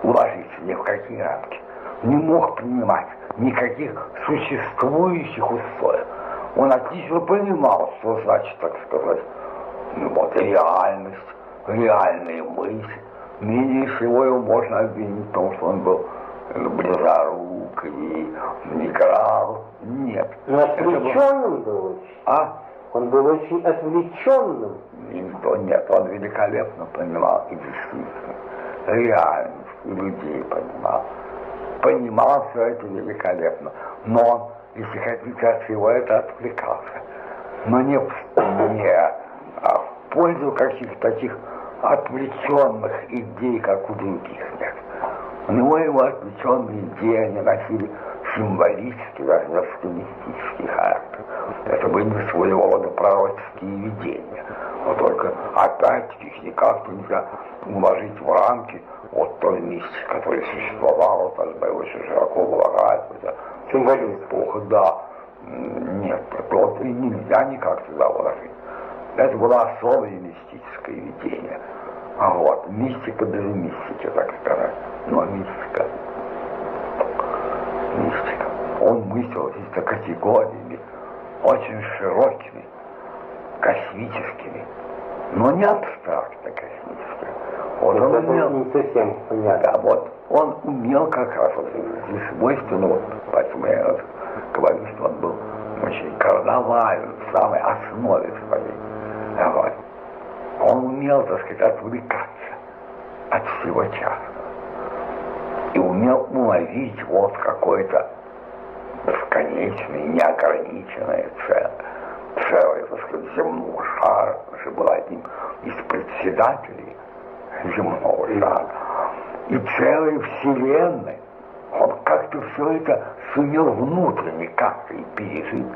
[SPEAKER 3] уложиться ни в какие рамки, не мог принимать никаких существующих условий. Он отлично понимал, что значит, так сказать, вот реальность, реальные мысли. Менее всего его можно обвинить в том, что он был близорук и не играл. Нет.
[SPEAKER 2] Но отвлеченным был очень. Он был очень отвлеченным.
[SPEAKER 3] Нет, он великолепно понимал и действительно реальность, и людей понимал. Понимал все это великолепно. Но он, если хотите, от всего это отвлекался. Но не в пользу каких-то таких отвлеченных идей, как у других. Нет. У него его отвлеченные идеи, они носили символический, даже стилистический характер. Это были своего рода пророческие видения. Но только опять-таки их никак нельзя уложить в рамки вот той мистики, которая существовала, тогда очень широко влагает. Символического, да. Нет, это вот и нельзя никак сюда вложить. Это было особое мистическое видение. А вот, мистика без мистики, так сказать. Но мистика. Мистика. Он мыслил какими-то категориями, очень широкими, космическими, но не абстрактно космическими. Вот он умел,
[SPEAKER 2] не совсем понятно.
[SPEAKER 3] да, вот он умел как раз, вот здесь свойственно, вот, поэтому я говорю, что он был очень карнавальным в самой основе своей. Вот. Он умел, так сказать, отвлекаться от всего частного. И умел уловить вот какое-то бесконечное, неограниченное целое, так сказать, земного шара. Он же был одним из председателей земного шара. И целой вселенной. Он как-то все это сумел внутренне как-то и пережить,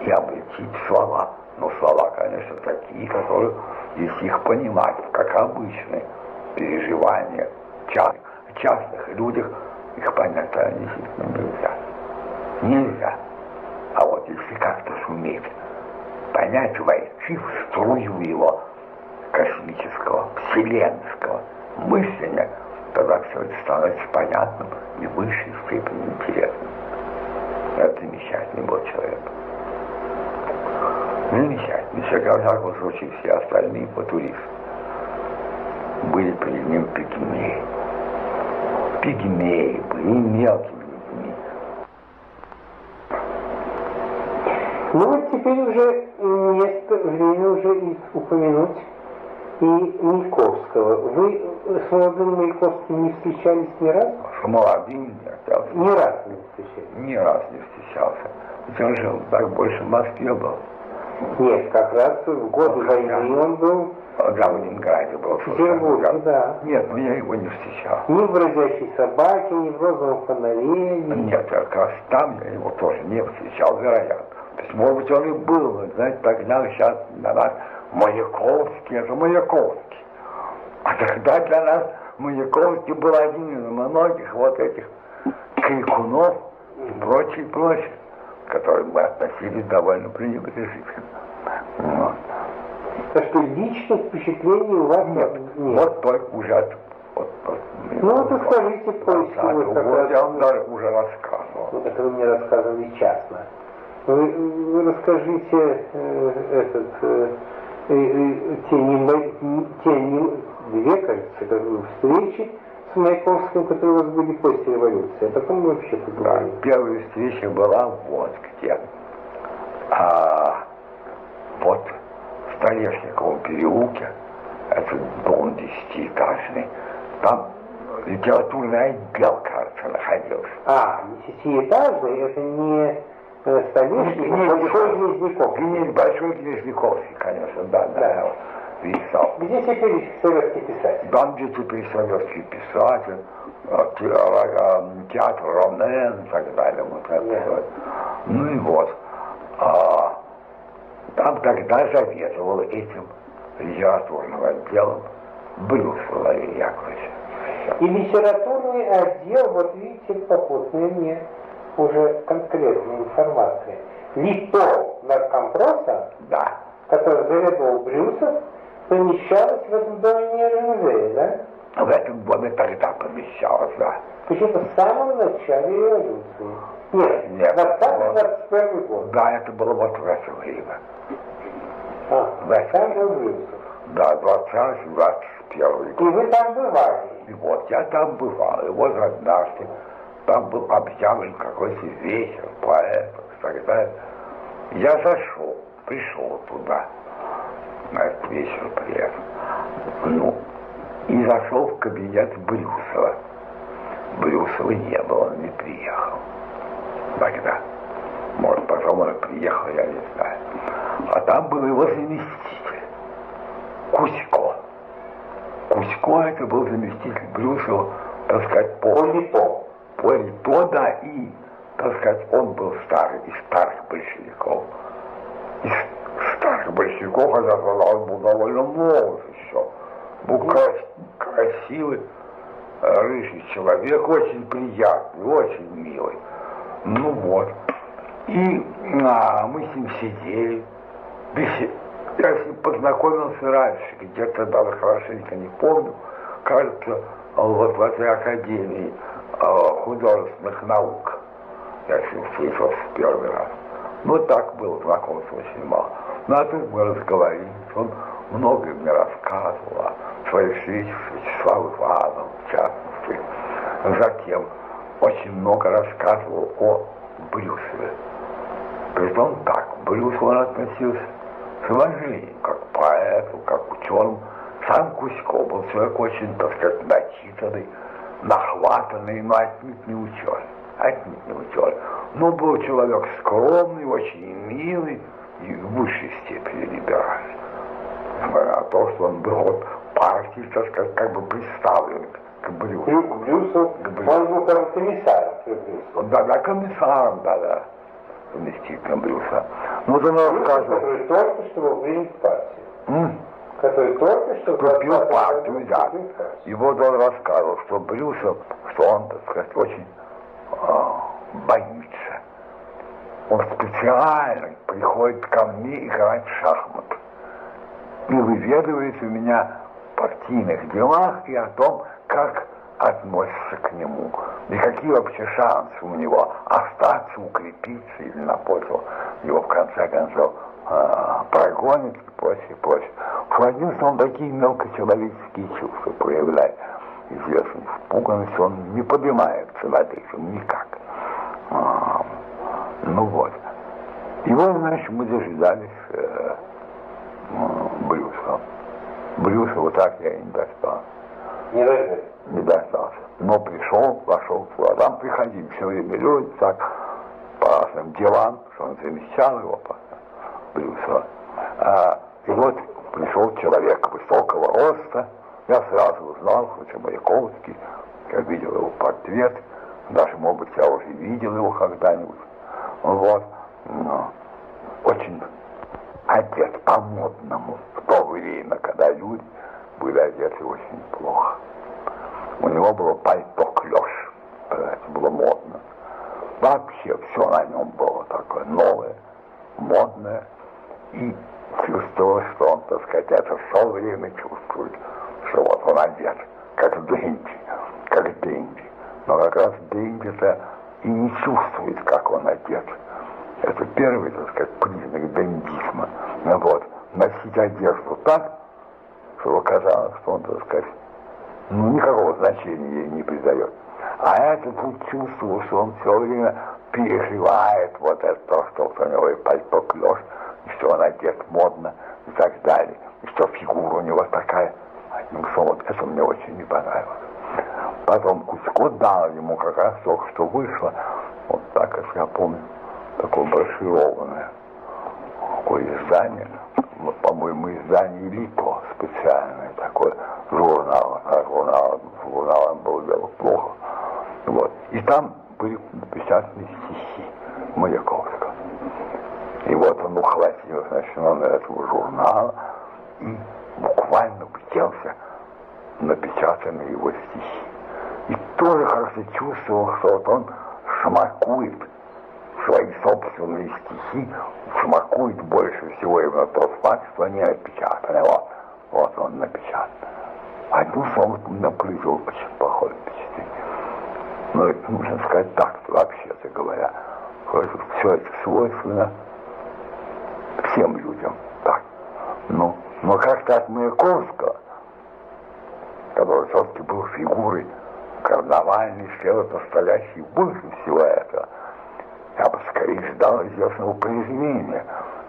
[SPEAKER 3] и облечить в слова. Но слова, конечно, такие, которые, если их понимать, как обычные переживания частных людях, их понять действительно нельзя. Нельзя. А вот если как-то суметь понять, войти в струю его космического, вселенского мышления, тогда все это становится понятным и в высшей степени интересным. Это замечательный был человек. Замечательно. Все, во всяком случае, все остальные потуристы были перед ним пигмеи. Пигмеи были мелкими людьми.
[SPEAKER 2] Ну вот теперь уже время уже и упомянуть и Маяковского. Вы с молодым Маяковским не встречались ни разу?
[SPEAKER 3] С молодым нет.
[SPEAKER 2] Ни разу не встречались?
[SPEAKER 3] Ни разу не встречался. Ведь он жил так больше в Москве был.
[SPEAKER 2] Нет, как раз в годы войны он был...
[SPEAKER 3] Да, в Ленинграде был.
[SPEAKER 2] В Петербурге, да.
[SPEAKER 3] Нет, но я его не встречал.
[SPEAKER 2] Ни в «Бродячей собаке», ни в «Розовом фонаре».
[SPEAKER 3] Нет, как раз там я его тоже не встречал, вероятно. То есть, может быть, он и был, знаете, тогда сейчас для нас Маяковский, это Маяковский. А тогда для нас Маяковский был один из многих вот этих крикунов и прочее, которые мы относили довольно пренебрежительно. Вот.
[SPEAKER 2] Так что личных впечатлений у вас нет.
[SPEAKER 3] Вот только уже
[SPEAKER 2] ну вот и скажите,
[SPEAKER 3] вот я вам даже уже рассказывал.
[SPEAKER 2] Это вы мне рассказывали частно. Вы расскажите две, кажется, встречи с Маяковским, которые у вас были после революции. О таком вы вообще поговорили?
[SPEAKER 3] Да, первая встреча была вот где. Вот в Столешниковом переулке, это дом 10-этажный, там литературный отдел, кажется, находился.
[SPEAKER 2] Не 10-этажный, это не Столешник, а Большой Гнездниковский.
[SPEAKER 3] Большой Гнездниковский, конечно, да. Писал.
[SPEAKER 2] Где теперь советский писатель?
[SPEAKER 3] Там, где теперь советский писатель, театр Ронен и так далее. Вот это. Ну и вот. Там тогда заведовал этим литературным отделом Брюс Валерий Яковлевич.
[SPEAKER 2] И литературный отдел, вот видите, попутная мне уже конкретная информация. Лито наркомпроса,
[SPEAKER 3] да,
[SPEAKER 2] который заведовал Брюсов, помещалось в этом доме музея, да?
[SPEAKER 3] В этом доме тогда помещалось, да.
[SPEAKER 2] Почему-то в самом начале революции. Нет, 20-21 год.
[SPEAKER 3] Да, это было вот в это время.
[SPEAKER 2] Там был Брюсов.
[SPEAKER 3] Да, 20-21 год.
[SPEAKER 2] И вы там бывали?
[SPEAKER 3] И вот я там бывал, и вот однажды там был объявлен какой-то вечер поэтов и так далее. Я пришел туда, на этот вечер приехал. Ну, и зашел в кабинет Брюсова. Брюсова не было, он не приехал. Тогда. Может, потом он приехал, я не знаю. А там был его заместитель. Кузько. Кузько это был заместитель Брюсова, так сказать, по лито, да, и, так сказать, он был старый, из старых большевиков. Из старых большевиков, хотя он был довольно молод еще. Был красивый, рыжий человек, очень приятный, очень милый. Ну вот. И мы с ним сидели. Я с ним познакомился раньше, где-то даже хорошенько не помню. Кажется, вот в этой академии художественных наук. Я с ним встретился в первый раз. Ну так было, знакомство очень мало. Ну а тут мы разговаривали. Он многое мне рассказывал о своей встрече с Вячеславом Ивановым, в частности. Затем очень много рассказывал о Брюсове. Притом так, к Брюсову он относился с уважением, как к поэту, как к ученому. Сам Кузько был человек очень, так сказать, начитанный, нахватанный, но отнюдь не ученый. Но был человек скромный, очень милый и в высшей степени либеральный. Несмотря на то, что он был от партии, так сказать, как бы представлен к Брюсову.
[SPEAKER 2] Брюсов, он был там комиссаром при Брюсове.
[SPEAKER 3] Да, комиссаром, да. Заместителем Брюса. Ну, вот он рассказывал.
[SPEAKER 2] Который только что был принят в партию. Который только что
[SPEAKER 3] вступил в партию, да. И вот он рассказывал, что Брюсов, что он, так сказать, очень боится. Он специально приходит ко мне играть в шахматы. И выведывает у меня в партийных делах и о том, как относится к нему. И какие вообще шансы у него остаться, укрепиться или напротив его в конце концов прогонит и прочее. Владимир, он такие мелкочеловеческие чувства проявляет. Известную испуганность, он не поднимается над этим никак. Ну вот. И вот, значит, мы дожидались Брюса. Брюса вот так я и не достал. Не дождался. Но пришел, вошел туда. Там приходили все время люди, так, по разным делам, что он замечал его, Брюса. И вот пришел человек высокого роста. Я сразу узнал, что Маяковский. Я видел его портрет. Даже, может быть, я уже видел его когда-нибудь. Вот. очень одет по-модному в то время, когда люди были одеты очень плохо. У него было пальто клеш, это было модно. Вообще все на нем было такое новое, модное. И чувствовалось, что он, так сказать, это все время чувствует, что вот он одет, как Дэнди, как Дэнди. Но как раз Дэнди-то и не чувствует, как он одет. Это первый, так сказать, признак дендизма. Ну вот, носить одежду так, чтобы казалось, что он, так сказать, ну никакого значения ей не придает. А этот тут чувствовал, что он все время переживает вот это то, что у него и пальто клеш, и что он одет модно и так далее, и что фигура у него такая. Одним словом, вот это мне очень не понравилось. Потом Кузько дал ему как раз только что вышло, вот так, как я помню, такое брошюрованное такое издание, по-моему, издание «Лито» специальное, такое журнал, журналом было дело плохо. Вот. И там были напечатаны стихи Маяковского. И вот он ухватил, значит, номер этого журнала и буквально вгляделся в напечатанные его стихи. И тоже хорошо чувствовал, что вот он смакует свои собственные стихи, смакует больше всего именно тот факт, что они напечатаны. Вот он напечатан. Одним словом, на произвел очень плохое впечатление. Но это нужно сказать так, вообще-то говоря, что все это свойственно всем людям. Так. Но как-то от Маяковского, который все-таки был фигурой карнавальной, стоящей выше всего этого, я бы скорее ждал известного презрения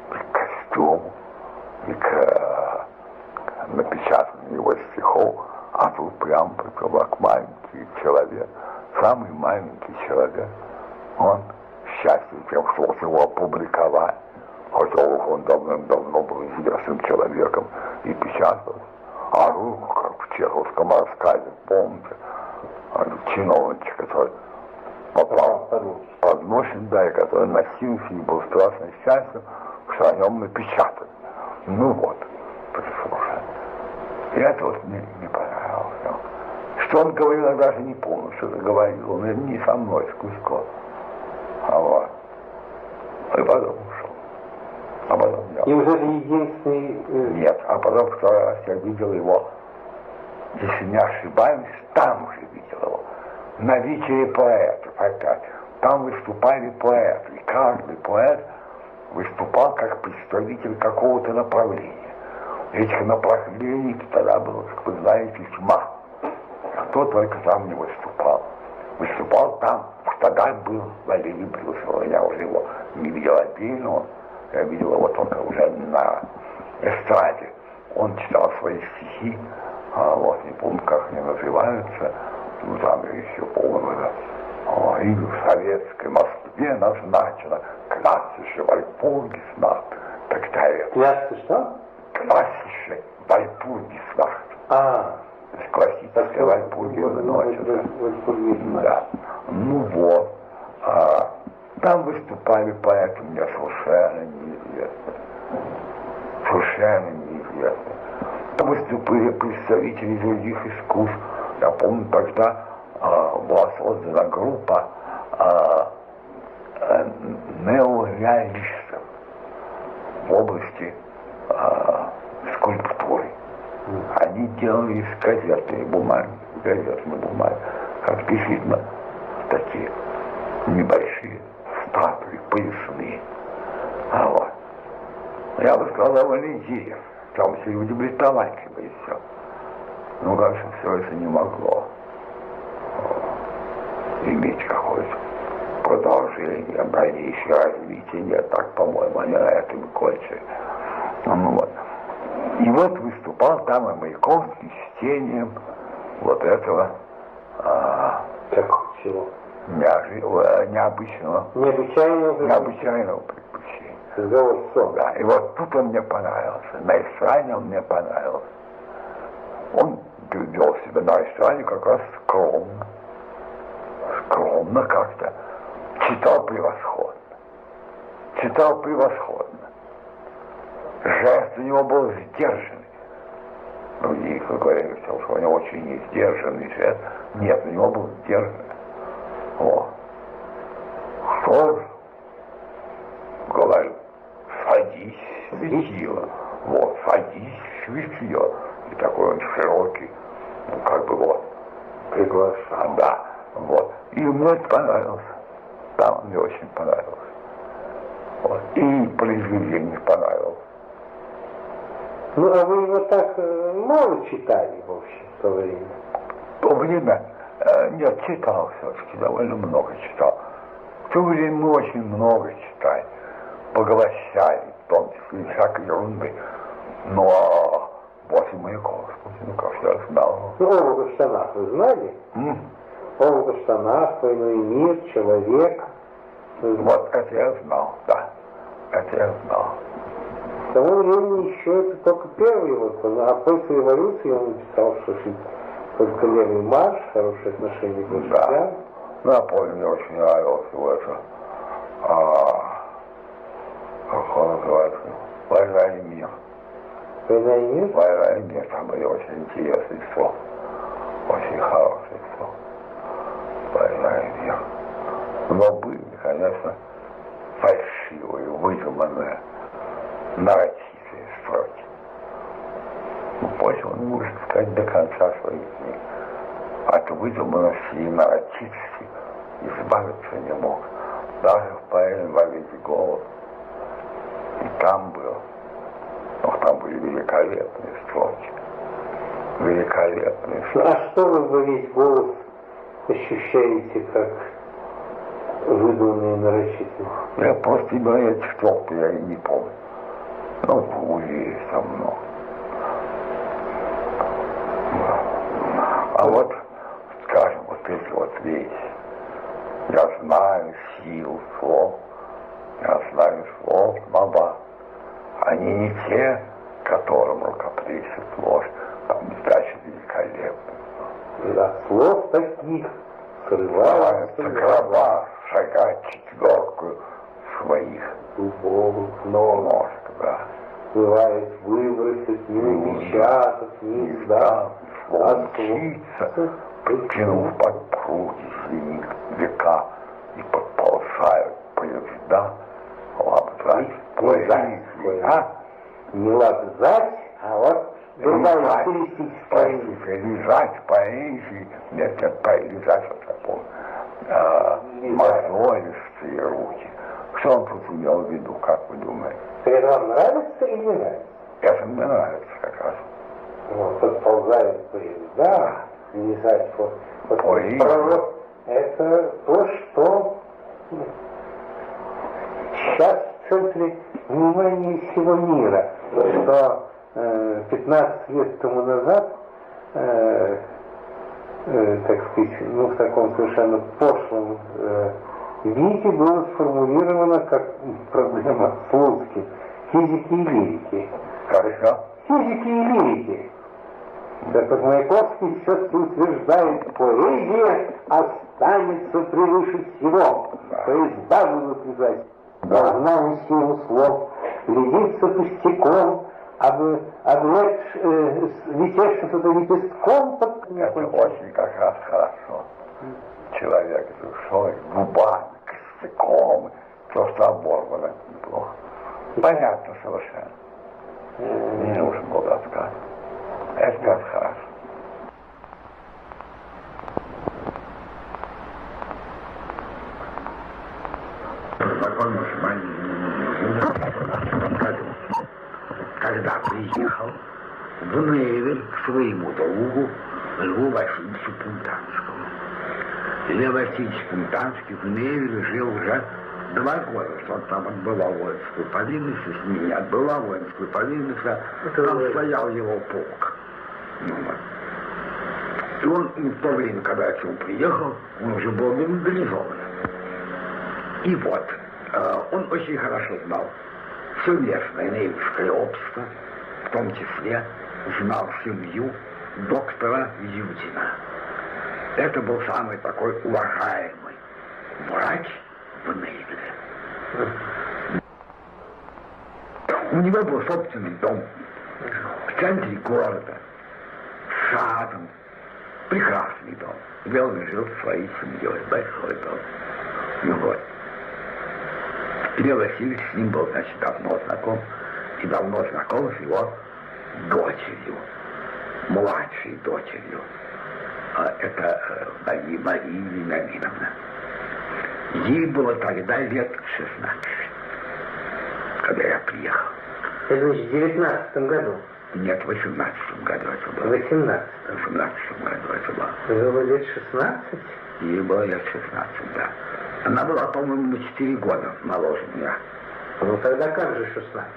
[SPEAKER 3] к костюму и к напечатанию его стихов, а тут прям как маленький человек, самый маленький человек, он счастлив тем, что его опубликовали, хотя он давным-давно был известным человеком и печатал. А как в чеховском рассказе, помните, чиновничек, который попал под носом, да, и который носился и был страшно счастлив, что о нем напечатали. Ну вот, послушай. И это вот мне не понравилось. Что он говорил, я даже не помню, что это говорил. Он не со мной, с Кузько. А вот. И потом ушел. А потом я...
[SPEAKER 2] И уже единственный...
[SPEAKER 3] Нет, а потом второй раз я видел его, если не ошибаюсь, там уже видел его. На вечере поэтов опять. Там выступали поэты. И каждый поэт выступал как представитель какого-то направления. Этих направлений тогда было, как вы знаете, тьма. Кто только там не выступал. Выступал там, тогда был Валерий Брюсов. Я уже его не видел отдельно. Я видел его только уже на эстраде. Он читал свои стихи, вот, не помню, как они называются, ну, там еще, по-моему, и в советской Москве назначено классische Walpurgisnacht, так далее.
[SPEAKER 2] Классische что?
[SPEAKER 3] Классische Walpurgisnacht. То есть классическая Вальпургиевая ночь. Да. Ну вот. Там выступали поэты, мне совершенно неизвестно. Совершенно неизвестно. Там выступали представители других искусств. Я помню, тогда была создана группа неореалистов в области скульптуры. Они делали из газетной бумаги, как действительно такие небольшие статуи поясные. Вот. Я бы сказал, довольно интересно. Там все люди были талантливые, и все. Ну, конечно, все это не могло иметь какое-то продолжение, дальнейшее развитие. Нет, так, по-моему, они на этом и кончили. Ну, вот. И вот выступал там и Маяковский с чтением вот этого
[SPEAKER 2] чего?
[SPEAKER 3] Необычайного приключения. Да, и вот тут он мне понравился. На эстраде он мне понравился. Он вел себя на эстраде как раз скромно. Скромно как-то. Читал превосходно. Жест у него был сдержанный. Другие говорили, что у него очень не сдержанный жест. Нет, у него был сдержанный. Вот. Что же? Говорю, садись, светило. Вот, садись, светило. И такой он широкий, ну, как бы вот.
[SPEAKER 2] Приглашал.
[SPEAKER 3] Да, вот. И мне это понравилось. Там мне очень понравилось. Вот. И произведение понравилось.
[SPEAKER 2] Ну, а вы его так мало читали, в общем, в то время?
[SPEAKER 3] В то время нет, читал все-таки, довольно много читал. В то время мы очень много читали, поглощали, в том числе всякой ерунды. Но вот и Маяковского, ну, как я знал.
[SPEAKER 2] Ну, «Оба в штанах» вы знали? «Оба в штанах», «Войну и мир», «Человек».
[SPEAKER 3] Вот это я знал, да. Это я знал.
[SPEAKER 2] К тому времени еще это только первый вот, а после революции он написал, что только левый марш, хорошие отношения к властям.
[SPEAKER 3] Ну, я помню, мне очень нравилось его это, как он называется, «Война и мир».
[SPEAKER 2] «Война и мир»?
[SPEAKER 3] «Война и мир», там были очень интересные слова, очень хорошие слова. «Война и мир». Но были, конечно, фальшивые, выдуманные нарративные строки. Ну, позже он, может сказать, до конца своих дней от выдуманности и нарративности избавиться не мог. Даже в поэме «Валите голод». И там было. Но там были великолепные строки. Великолепные строки.
[SPEAKER 2] А что вы во весь голос ощущаете как выдуманные нарочитые?
[SPEAKER 3] Я просто именно этих строк я и не помню. Ну, уверен со мной. А вот, скажем, вот эти вот вещи. Я знаю силу слов. Я знаю слов слова. Они не те, которым рукоплещет ложь. Там дальше великолепно.
[SPEAKER 2] Да, слов таких
[SPEAKER 3] Срывается голова, шагать четверку своих
[SPEAKER 2] дубовых ног.
[SPEAKER 3] ножек, да.
[SPEAKER 2] Бывает, выбросит, не напечатать, не издав,
[SPEAKER 3] Словом мчится, подкинув под прутья синих века и подползают поезда, лобзать поэзии.
[SPEAKER 2] Не лобзать, а вот другая стилистическая.
[SPEAKER 3] Лизать поэзии, нет, лизать вот такое. Мозолистые руки. Что он тут имел в виду, как вы думаете?
[SPEAKER 2] Это вам нравится или не нравится?
[SPEAKER 3] Это мне нравится как раз.
[SPEAKER 2] Вот, подползают поезда, лизать вот
[SPEAKER 3] поэзию.
[SPEAKER 2] Это то, что сейчас в центре внимания всего мира, что 15 лет тому назад, так сказать, ну, в таком совершенно пошлом виде было сформулировано как проблема Слуцким физики и лирики.
[SPEAKER 3] Хорошо.
[SPEAKER 2] Физики и лирики. Так как Маяковский все-таки утверждает, поэзия останется превыше всего. Поезда будут лизать. Должна силу слов, глядится пустяком, летишь что-то лепестком.
[SPEAKER 3] Это очень как раз хорошо. Человек душой, губами, костяком, то, что оборвано, неплохо. Понятно совершенно. Не нужно было рассказывать. Это как хорошо. Познакомился с когда приехал в Невель к своему другу Льву Васильевичу Пунтанскому. Лев Васильевич Пунтанский в Невеле жил уже 2 года, что он там отбывал воинскую повинность, с ним отбывал воинскую повинность, там стоял его полк. Ну, вот. И он в то время, когда к нему приехал, он уже был мобилизован. И вот, он очень хорошо знал все местное невельское общество, в том числе знал семью доктора Юдина. Это был самый такой уважаемый врач в Невеле. У него был собственный дом в центре города, с садом, прекрасный дом, где он жил со своей семьей, большой дом. Ну вот. Илья Васильевич с ним был, значит, давно знаком, и давно знаком с его дочерью, младшей дочерью. Это Мария Вениаминовна. Ей было тогда лет 16, когда я приехал.
[SPEAKER 2] Это значит, в 19 году?
[SPEAKER 3] Нет, в 18 году это было.
[SPEAKER 2] В 18?
[SPEAKER 3] В 18 году это было.
[SPEAKER 2] Ей было лет 16?
[SPEAKER 3] Ей было лет 16, да. Она была, по-моему, на 4 года моложе меня.
[SPEAKER 2] Ну тогда как же 16?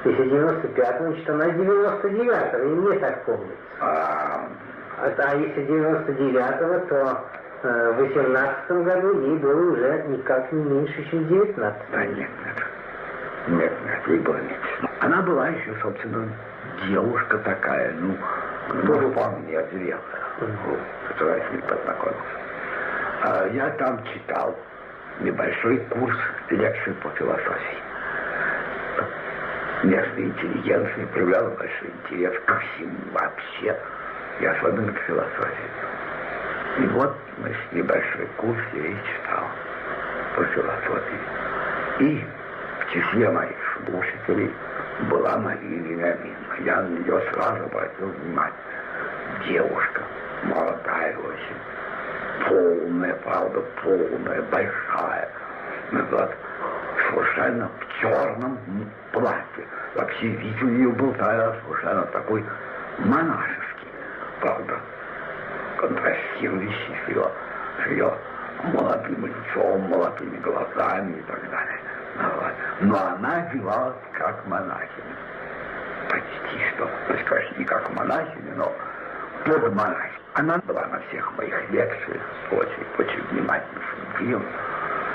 [SPEAKER 2] Если 95, значит, она 99-го, и мне так помнится. А если 99-го, то в 18 году ей было уже никак не меньше, чем 19.
[SPEAKER 3] Да нет, ей было меньше. Она была еще, собственно, девушка такая, ну вполне зрелая, которая с ней познакомился. Я там читал небольшой курс лекций по философии. Местная интеллигенция проявляла большой интерес ко всему вообще, и особенно к философии. И вот, значит, небольшой курс я и читал по философии. И в числе моих слушателей была Мария Вениаминовна. Я на нее сразу обратил внимание. Девушка, молодая очень, полная, правда, полная, большая. Вот, совершенно в черном платье. Вообще вид у нее был совершенно такой монашеский, правда, контрастирующий с ее молодым лицом, молодыми глазами и так далее. Вот. Но она одевалась как монахиня. Почти что. То есть, конечно, не как монахиня, но под монахиню. Она была на всех моих лекциях, очень внимательно следила.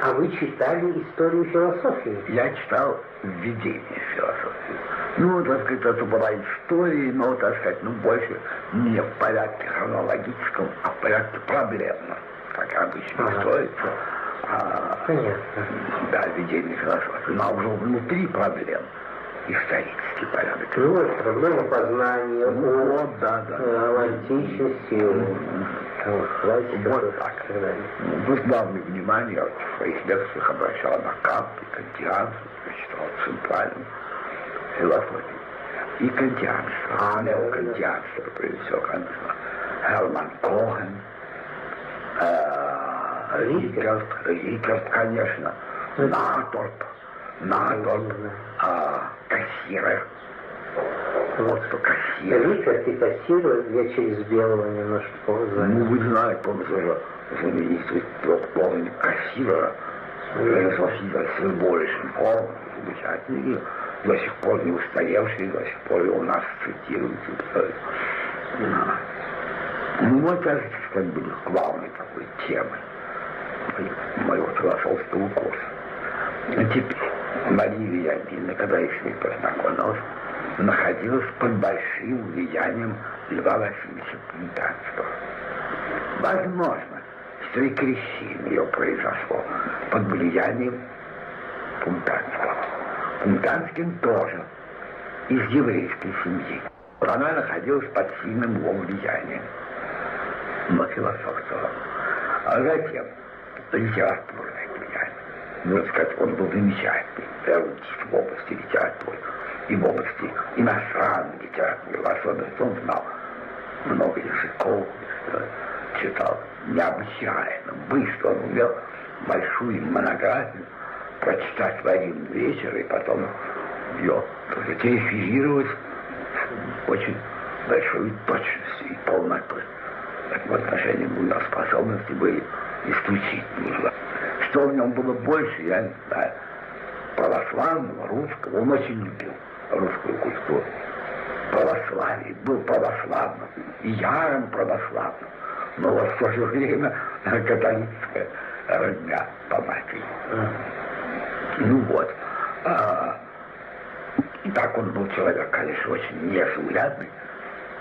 [SPEAKER 2] А вы читали историю философии?
[SPEAKER 3] Я читал введение в философию. Ну, так сказать, это была история, но, так сказать, больше не в порядке хронологическом, а в порядке проблемном, как обычно строится.
[SPEAKER 2] Понятно.
[SPEAKER 3] Да, введение в философию. Но уже внутри проблем исторический порядок.
[SPEAKER 2] Ну, вот проблема познания,
[SPEAKER 3] вот, да.
[SPEAKER 2] античности,
[SPEAKER 3] вот так. Главное внимание в своих лекциях обращал на Канта и кантианство, считал центральным философией. И кантианство, неокантианство, прежде всего, конечно, Герман Коген, Рикерт, конечно, Наторп, Кассирер. Вот что Кассирер.
[SPEAKER 2] Рикерт и Кассирер, я через белого немножко познаю.
[SPEAKER 3] Ну, вы знаете, помните, знаменитый полковник Кассирера, с большим формом, замечательный, до сих пор не устаревший, до сих пор у нас цитируется. Ну, вот это как бы главной такой темой моего философского курса. А теперь Мария Вениаминовна, когда я с ней познакомился, находилась под большим влиянием Льва Васильевича Пунтанского. Возможно, что и крещение ее произошло под влиянием Пунтанского. Пунтанским тоже из еврейской семьи. Она находилась под сильным его влиянием, но философского. А затем литературное влияние. Нужно сказать, он был замечательный эрудит в области литературы и в области иностранной литературы. В особенности он знал много языков, читал необычайно быстро. Он умел большую монографию прочитать в один вечер и потом ее терефизировать с очень большой точностью и полнотой. В отношении его способности были исключительные. Что в нем было больше, я не знаю. Православного, русского, он очень любил русскую культуру. Православие, был православным, и ярым православным, но вот в то же время католическая родня по матери. Ну вот. И так он был человек, конечно, очень незаурядный.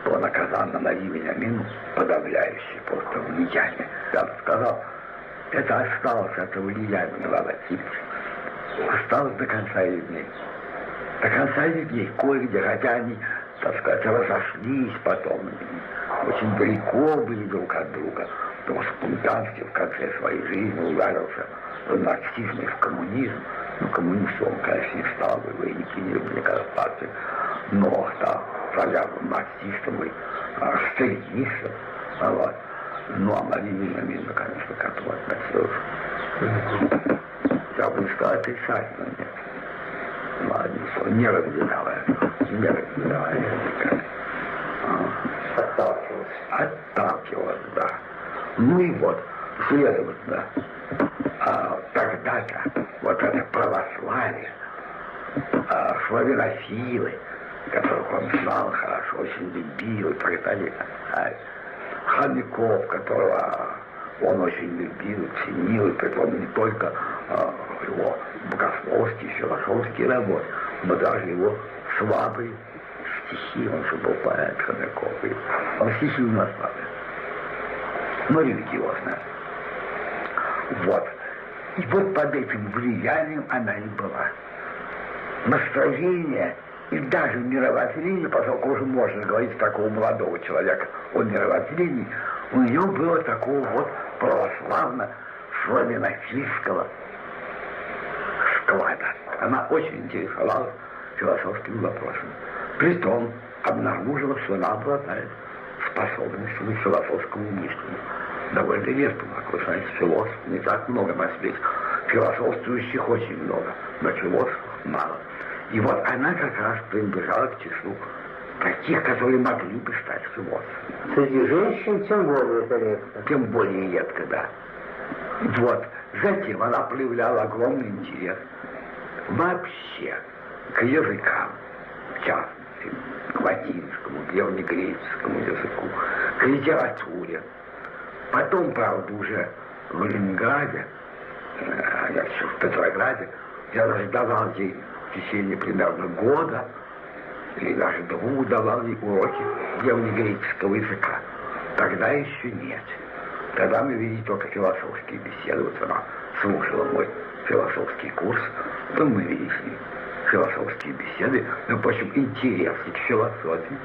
[SPEAKER 3] Он оказал на Марию Вениаминовну подавляющее просто влияние. Я бы сказал, это осталось, это влияние Льва Васильевича. Осталось до конца ее дней. до конца их дней, кое-где, хотя они, так сказать, разошлись потом, очень далеко были друг от друга, потому что Пунтанский в конце своей жизни ударился в нацизм и в коммунизм. Ну, коммунистом он, конечно, не стал, вы не любили партию, но стал завязан нацистом и сталинистом. Вот. Ну, а Марина Миловна, конечно, к этому относилась. Я бы сказал, отрицательно, нет. Не разделяла это. Отталкивалась, да. Ну и вот, следовательно, тогда-то вот это православие, славянофилы, которых он знал хорошо, очень любил и так далее, Хомяков, которого он очень любил, ценил, и притом не только его богословские, философские работы, но даже его слабые стихи, он же был поэт Хомяков, он стихи у нас слабые, но религиозные. Вот. И вот под этим влиянием она и была. Настроение и даже мировоззрение, поскольку уже можно говорить такого молодого человека о мировоззрении, у нее было такого вот православно-славянофильского склада. Она очень интересовалась философскими вопросами. Притом обнаружила, что она обладает способностями к философскому мышлению. Довольно редко, как вы знаете, философов не так много на свете. Философствующих очень много, но философов мало. И вот она как раз принадлежала к числу таких, которые могли бы стать философами.
[SPEAKER 2] Среди женщин тем более это редко.
[SPEAKER 3] Тем более редко, да. Вот. Затем она проявляла огромный интерес вообще к языкам, в частности, к латинскому, древнегреческому языку, к литературе. Потом, правда, уже в Ленинграде, я еще в Петрограде, я даже давал ей в течение примерно года, или даже 2 давал ей уроки древнегреческого языка. Тогда еще нет. Тогда мы видели только философские беседы. Вот она слушала мой философский курс, то мы видели с ней философские беседы, но, в общем, интерес к философии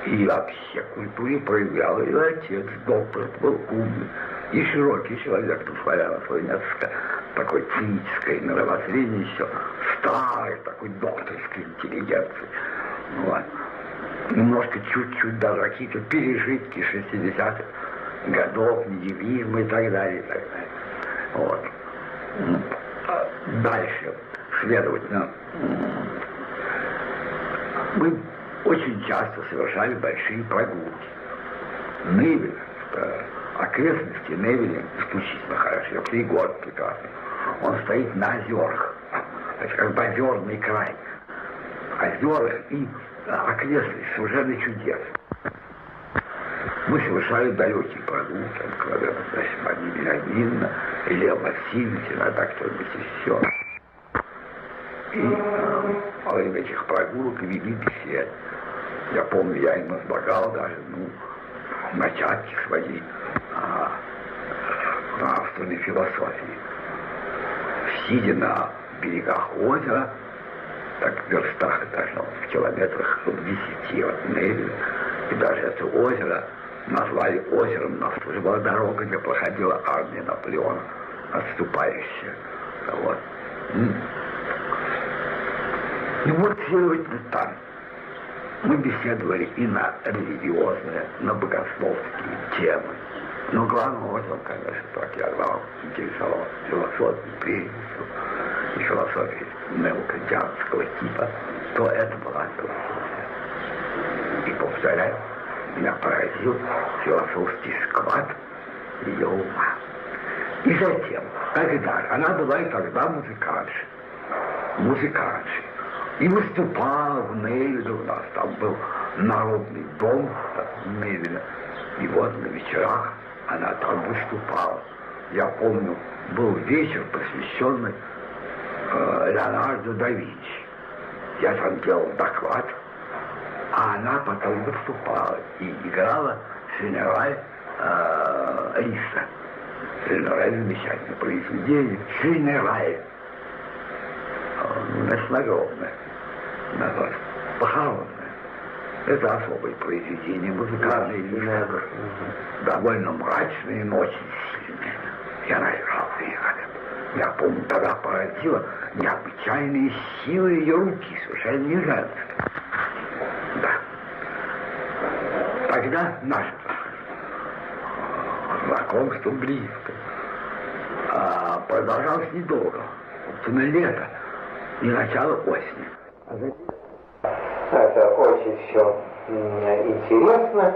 [SPEAKER 3] и вообще культуре проявлял ее отец, доктор, был умный и широкий человек, ну, славяно-славянское, такой циническое мировоззрение еще, старой такой докторской интеллигенции. Вот. Немножко чуть-чуть даже какие-то пережитки 60-х годов, нигилизм и так далее, и так далее. Вот. Дальше, следовательно, мы очень часто совершали большие прогулки. Невель, окрестности Невеля исключительно хорошо, пригород прекрасный. Он стоит на озерах, это как бы озерный край. Озера и окрестности совершенно чудесны. Мы совершали далекие прогулки, откровенно, Мария Вениаминовна, Илья Васильевич, иногда кто-нибудь еще. И во время этих прогулок вели бесед. Я помню, я им излагал даже, начатки своей нравственной философии. Сидя на берегах озера, так в верстах, даже в километрах 10 от Невеля, и даже это озеро назвали озером, у нас тоже была дорога, где проходила армия Наполеона, отступающая. Вот. И вот, следовательно, там мы беседовали и на религиозные, на богословские темы. Но главным образом, конечно, как я главным интересовался философией прежде и философией неокантианского типа, то это была философия. И, повторяю, меня поразил философский склад ее ума. И затем, тогда, она была и тогда музыкантшей. И выступала в Невеле у нас, там был народный дом в Невеле. И вот на вечерах она там выступала. Я помню, был вечер, посвященный Леонардо да Винчи. Я там делал доклад, а она потом выступала и играла Фенераль Риса. Фенераль — замечательное произведение. Фенераль. Значит, огромное. назад. Похоронное. Это особое произведение, музыкальное лишь, довольно мрачное, но очень сильное. И она играла великолепно. Я помню, тогда поразила необычайные силы ее руки, совершенно не женские. Да. Тогда наше знакомство близко. Продолжалось недолго. Собственно, лето и начало осени.
[SPEAKER 2] Это очень все интересно.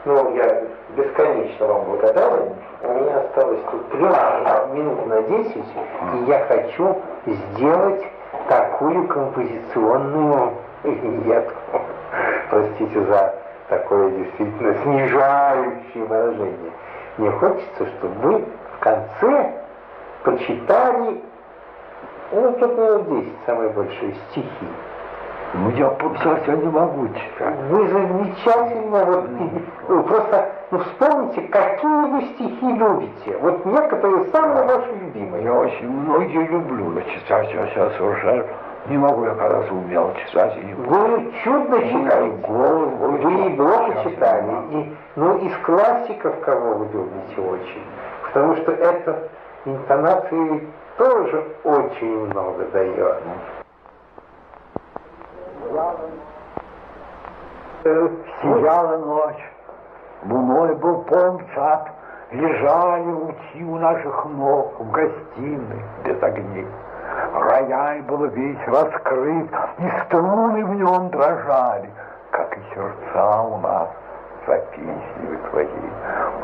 [SPEAKER 2] Ну, я бесконечно вам благодарен. У меня осталось тут примерно минут на 10, и я хочу сделать такую композиционную виетку. Простите за такое действительно снижающее выражение. Мне хочется, чтобы вы в конце почитали, ну, только 10 самые большие стихи.
[SPEAKER 3] Ну, я сейчас не могу читать.
[SPEAKER 2] Вы замечательно, вот, просто, вспомните, какие вы стихи любите. Вот некоторые самые ваши любимые.
[SPEAKER 3] Я очень многие люблю читать, я сейчас совершенно не могу, я когда умел читать. И
[SPEAKER 2] вы чудно читаете. Вы и Блока читали, и, из классиков, кого вы любите очень. Потому что эта интонация тоже очень много дает.
[SPEAKER 3] Сияла ночь, луной был полн сад, лежали лучи у наших ног в гостиной без огней. Рояль был весь раскрыт, и струны в нем дрожали, как и сердца у нас за песней твоей.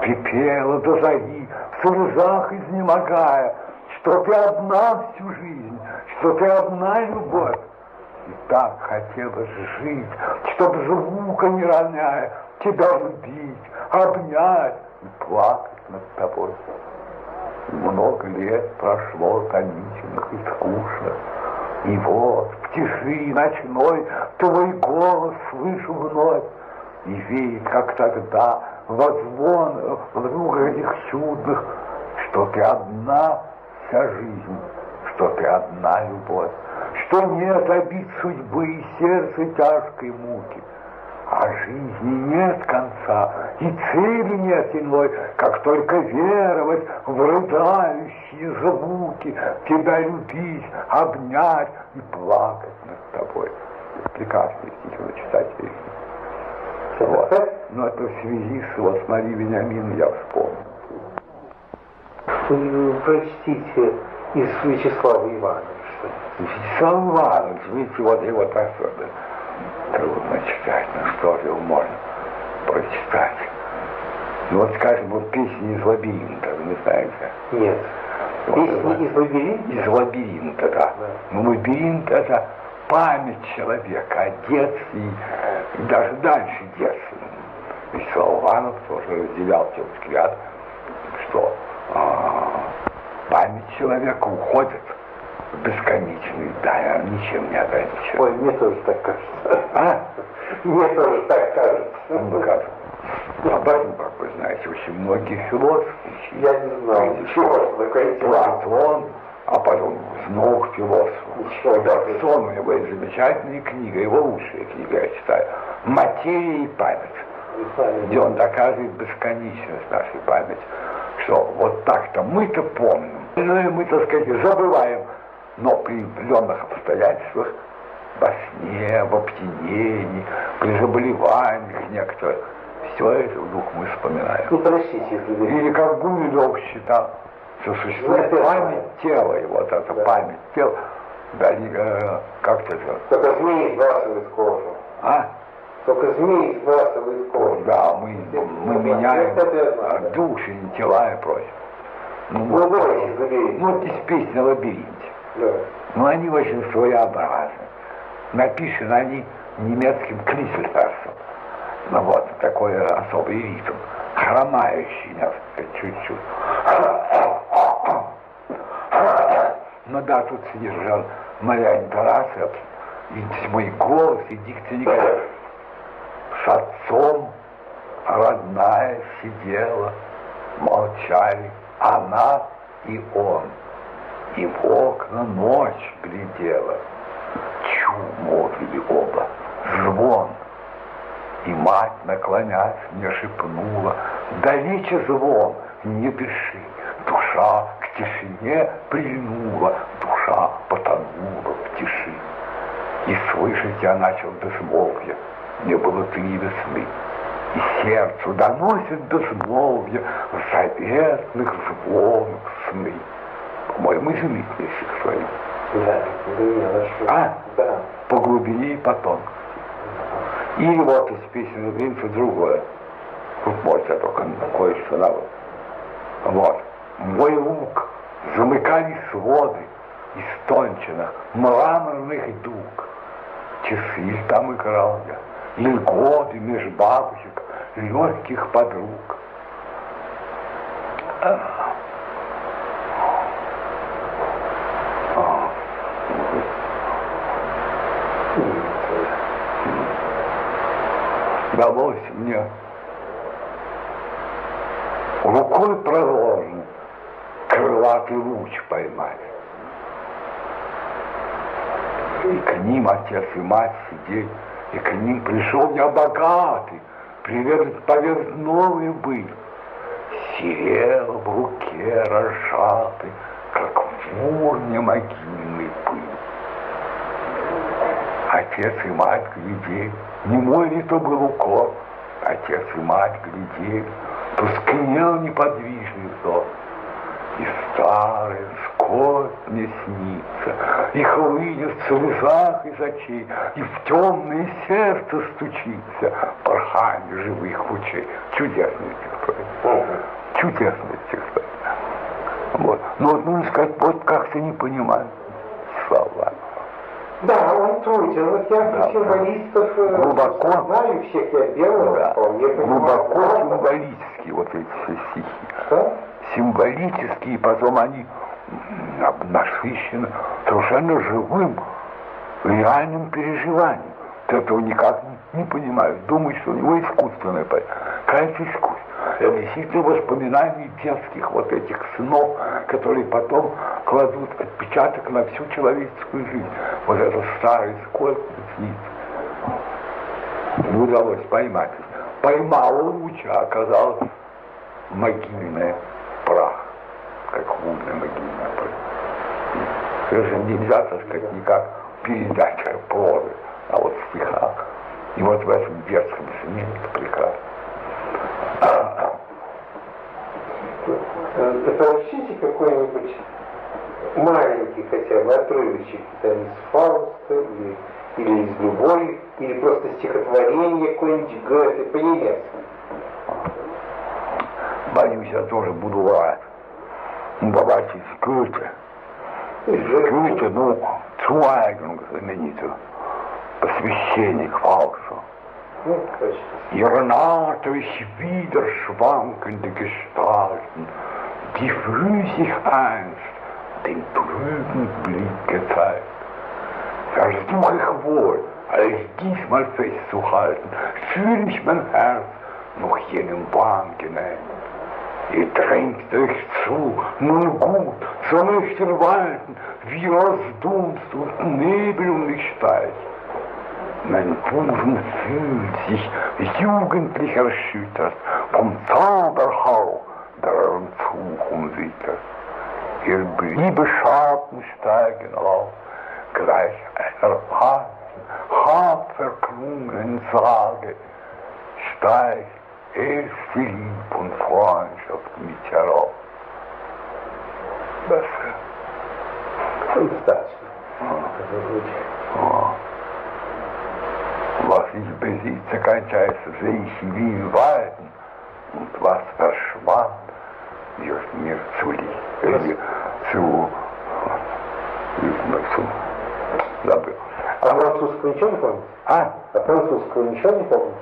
[SPEAKER 3] Припела до зари, в слезах изнемогая, что ты одна всю жизнь, что ты одна любовь. И так хотелось жить, чтоб звука не роняя, тебя любить, обнять и плакать над тобой. Много лет прошло томительных и скучных, и вот в тиши ночной твой голос слышу вновь, и веет, как тогда, во звон вдруг этих чудных, что ты одна вся жизнь, что ты одна любовь, что нет обид судьбы и сердца тяжкой муки, а жизни нет конца, и цели нет иной, как только веровать в рыдающие звуки, тебя любить, обнять и плакать над тобой. Прекрасные стихи, вы читайте. Вот. Но это в связи с Марией Вениаминовной я вспомнил.
[SPEAKER 2] Вы прочтите из Вячеслава Ивановича.
[SPEAKER 3] Вячеслав Иванович, видите, вот его так трудно читать, но что же его можно прочитать? Ну вот, скажем, вот песни из «Лабиринта», вы не знаете?
[SPEAKER 2] Нет.
[SPEAKER 3] Вот,
[SPEAKER 2] песни из «Лабиринта»?
[SPEAKER 3] Из «Лабиринта», да. Ну, «Лабиринт» — это память человека о детстве и даже дальше детства. Вячеслав Иванов тоже разделял те взгляд, что память человека уходит в бесконечную даль, ничем не ограничена.
[SPEAKER 2] Ой, мне тоже так кажется.
[SPEAKER 3] А?
[SPEAKER 2] Мне тоже так кажется.
[SPEAKER 3] Ну, как? Об этом, как вы знаете, очень многие философы.
[SPEAKER 2] Я не знал. Чего ж такое?
[SPEAKER 3] Платон, а потом снова философ. Платон, у него есть замечательная книга, его лучшая книга, я читаю, «Материя и память», где он доказывает бесконечность нашей памяти, что вот так-то мы-то помним, но и мы, так сказать, забываем, но при определенных обстоятельствах, во сне, в опьянении, при заболеваниях некоторых, все это вдруг мы вспоминаем.
[SPEAKER 2] Ну, простите,
[SPEAKER 3] или как Гумилев считал, что существует память тела, и вот эта память тела, да, как-то это...
[SPEAKER 2] Только змеи сбрасывают кожу.
[SPEAKER 3] А?
[SPEAKER 2] Только змеи сбрасывают кожу.
[SPEAKER 3] Да, мы меняем души, тела и прочее. Ну,
[SPEAKER 2] давайте заберите.
[SPEAKER 3] Вот здесь песня «Лабиринте».
[SPEAKER 2] Да.
[SPEAKER 3] Но они очень своеобразны. Написаны они немецким Крисельтерсом. Ну вот, такой особый ритм, хромающий несколько чуть-чуть. Но да, тут содержал моя интонация, и мой голос, и дикция никакая. С отцом родная сидела, молчали она и он, и в окна ночь глядела. молвили оба. Звон. И мать, наклонясь, мне шепнула: далече звон, не дыши. Душа к тишине прильнула, душа потонула в тиши. И слышать я начал безмолвие, мне было 3 весны. И сердцу доносит безмолвие в заветных звонах сны. По-моему, изумительный стих своим.
[SPEAKER 2] Да,
[SPEAKER 3] А?
[SPEAKER 2] да.
[SPEAKER 3] По глубине и по тонкости. Или вот из песен Гринца другое. Тут можно только кое-что навык. Вот. Мой лук замыкали своды истонченных мраморных дуг. Часы там играл я, и годы меж бабушек легких подруг. Удалось мне рукой проворно крылатый луч поймать. И к ним отец и мать сидели, и к ним пришел я богатый, поведать новый быт. Серел в руке разжатый, как в урне могильный пыль. Отец и мать глядели, не мой ли то был укор. Отец и мать глядели, тускнел неподвижный взор. И старый скот мне снится, и хлынет в слезах из очей, и в темное сердце стучится порхание живых лучей. Чудесное стихотворение. Чудесное стихотворение. Вот. Но вот нужно сказать, вот как-то не понимаю слова.
[SPEAKER 2] Да, он труден. Вот я
[SPEAKER 3] Да,
[SPEAKER 2] символистов
[SPEAKER 3] глубоко,
[SPEAKER 2] знаю всех, я белого,
[SPEAKER 3] да,
[SPEAKER 2] вполне понимаю.
[SPEAKER 3] глубоко символические вот эти все стихи.
[SPEAKER 2] Что?
[SPEAKER 3] Символические, потом они насыщены совершенно живым, реальным переживанием. Ты этого никак не понимаешь. Думаешь, что у него искусственное поэзия. Кажется, искусство. Это действительно воспоминания детских вот этих снов, которые потом кладут отпечаток на всю человеческую жизнь. Вот это старый сколько снится. Не удалось поймать. Поймал луча, оказалось могильный прах, как лунный могильный прах. Совершенно нельзя, так сказать, никак передать прозы, а вот в стихах. И вот в этом детском сне это прекрасно.
[SPEAKER 2] Прочтите какой-нибудь маленький хотя бы отрывочек там из Фауста или из Любови, или просто стихотворение какое-нибудь Гёте по-немецки.
[SPEAKER 3] Боюсь, я тоже буду врать. Ну, давайте из Гёте. Гёте, ну, Цуайген знаменитый, посвященник Фаусту.
[SPEAKER 2] Ну, точно.
[SPEAKER 3] Ihr naht euch wieder schwankende Gestalten, die früh sich einst den trüben Blick gezeigt. Versuch ich wohl, alles diesmal festzuhalten, fühl ich mein Herz noch jenem Wahn geneigt. Ihr drängt euch zu, nun gut, so möcht ihr walten, wie aus Dunst und Nebel um mich steigt. Mein Busen fühlt sich jugendlich erschüttert vom Zauberhauch, der euren Zug umwittert. Ihr Liebesschatten steigen auf, gleich einer hart verklungenen Sage, steigt erst die Lieb und Freundschaft mit herauf. Besser.
[SPEAKER 2] Достаточно.
[SPEAKER 3] Was ich besitze, кончается, sehe ich wie in Weiden, und was verschwand, wird mir zu lieb, забыл.
[SPEAKER 2] А французского ничего не помните?
[SPEAKER 3] А
[SPEAKER 2] французского ничего не помните?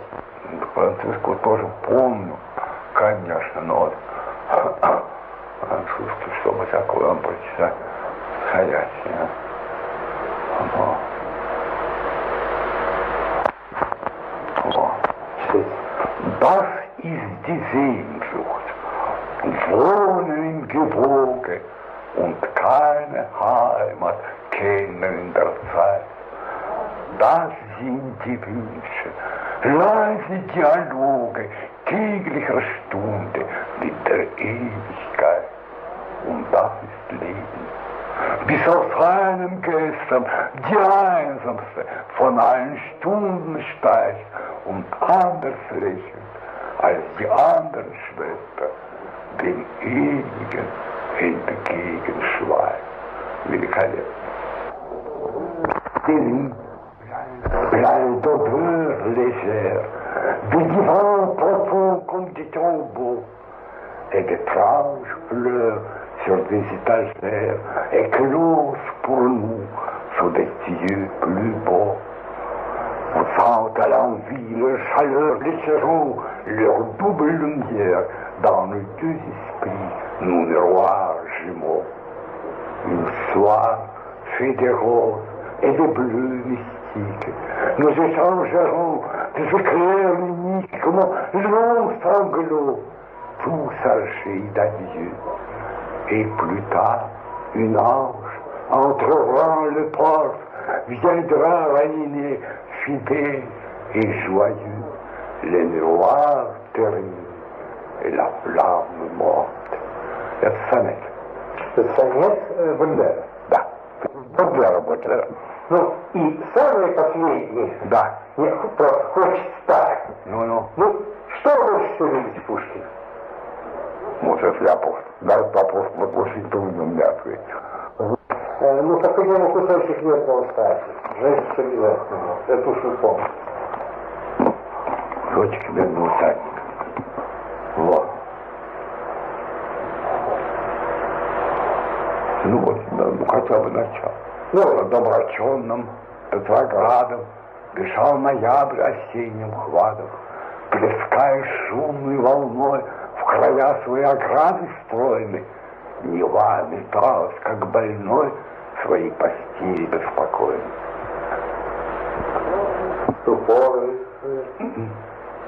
[SPEAKER 3] французского тоже помню, конечно, но вот французский, чтобы такое вам прочитать, ходячее. Das ist die Sehnsucht, wohnen im Gewoge und keine Heimat kennen in der Zeit. das sind die Wünsche, leise Dialoge täglicher Stunde mit der Ewigkeit. Und das ist Leben. Bis aus einem Gestern die einsamste von allen Stunden steigt und anders lächelt als die anderen Schwestern, dem Ewigen entgegenschweigt. Великолепно. Plein d'odeurs légères, de divins profonds comme des tombeaux, et d'étranges fleurs sur des étagères éclosent pour nous sous des yeux plus beaux. On sent à l'envie leur chaleur, laisseront leur double lumière dans nos deux esprits, nos miroirs jumeaux. Une soir fait des roses et des bleus mystiques, nous échangerons des éclairs uniques comme longs sanglots, tous archés d'adieu. Et plus tard, une ange, entrerant le porte, viendra raniner, fidèle et joyeux, les miroirs terribles et la flamme morte. Это сонет.
[SPEAKER 2] Это сонет Бандера.
[SPEAKER 3] Да. Бандера.
[SPEAKER 2] Ну, и самое последнее.
[SPEAKER 3] Да.
[SPEAKER 2] Мне просто хочется так.
[SPEAKER 3] Ну.
[SPEAKER 2] Ну, что вы больше всего любите Пушкина?
[SPEAKER 3] Вот это я просто. Да, вопрос вот очень трудно мне ответить.
[SPEAKER 2] Ну, так хотя бы кусочек местного стати. Женщина обязательно. Это уж вы помните.
[SPEAKER 3] Кусочек медного всадника. Вот. Ну вот, ну хотя бы начало. Над омраченным Петроградом дышал ноябрь осенним хватом, плеская шумной волной в края своей ограды стройной. Нева металась, как больной, в своей постели беспокойной.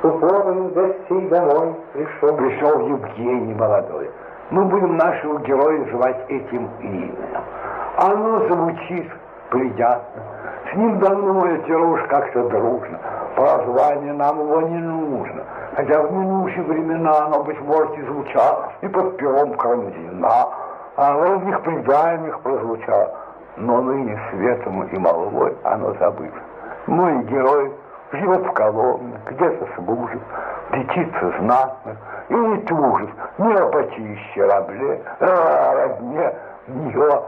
[SPEAKER 2] Суворый гостей домой пришел.
[SPEAKER 3] Пришел Евгений молодой. Мы будем нашего героя звать этим именем. Оно звучит приятно. С ним давно эти рожь как-то дружно. Прозвание нам его не нужно. Хотя в минувшие времена оно, быть может, и звучало и под пером Карамзина, а в разных преданиях прозвучало. Но ныне светом и молвой оно забыто. Мой герой живет в Коломне, где-то служит, лечится знатно и не тужит ни о почище рабле, о родне, ни о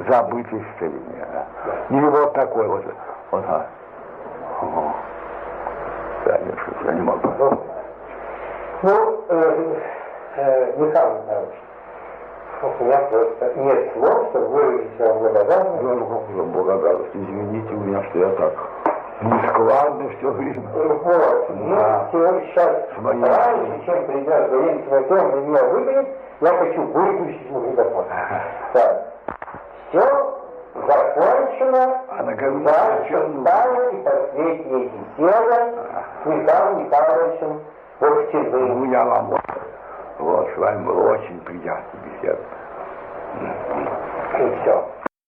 [SPEAKER 3] забытой старине. И вот такой вот. Да, нет, я не могу.
[SPEAKER 2] Ну, Михаил Михайлович, у меня просто нет слов, чтобы выразить вам благодарность.
[SPEAKER 3] Благодарность. Извините у меня, что я так нескладно все время.
[SPEAKER 2] Вот.
[SPEAKER 3] Да.
[SPEAKER 2] Ну, сейчас, раньше, чем придет время темное меня выгонит, я хочу выключить магнитофон. Так. Все закончено. Дальше вторая и последняя беседа с Михаилом Михайловичем Ворчиным.
[SPEAKER 3] Ну, я вам вот с вами было очень приятно беседовать.
[SPEAKER 2] И все.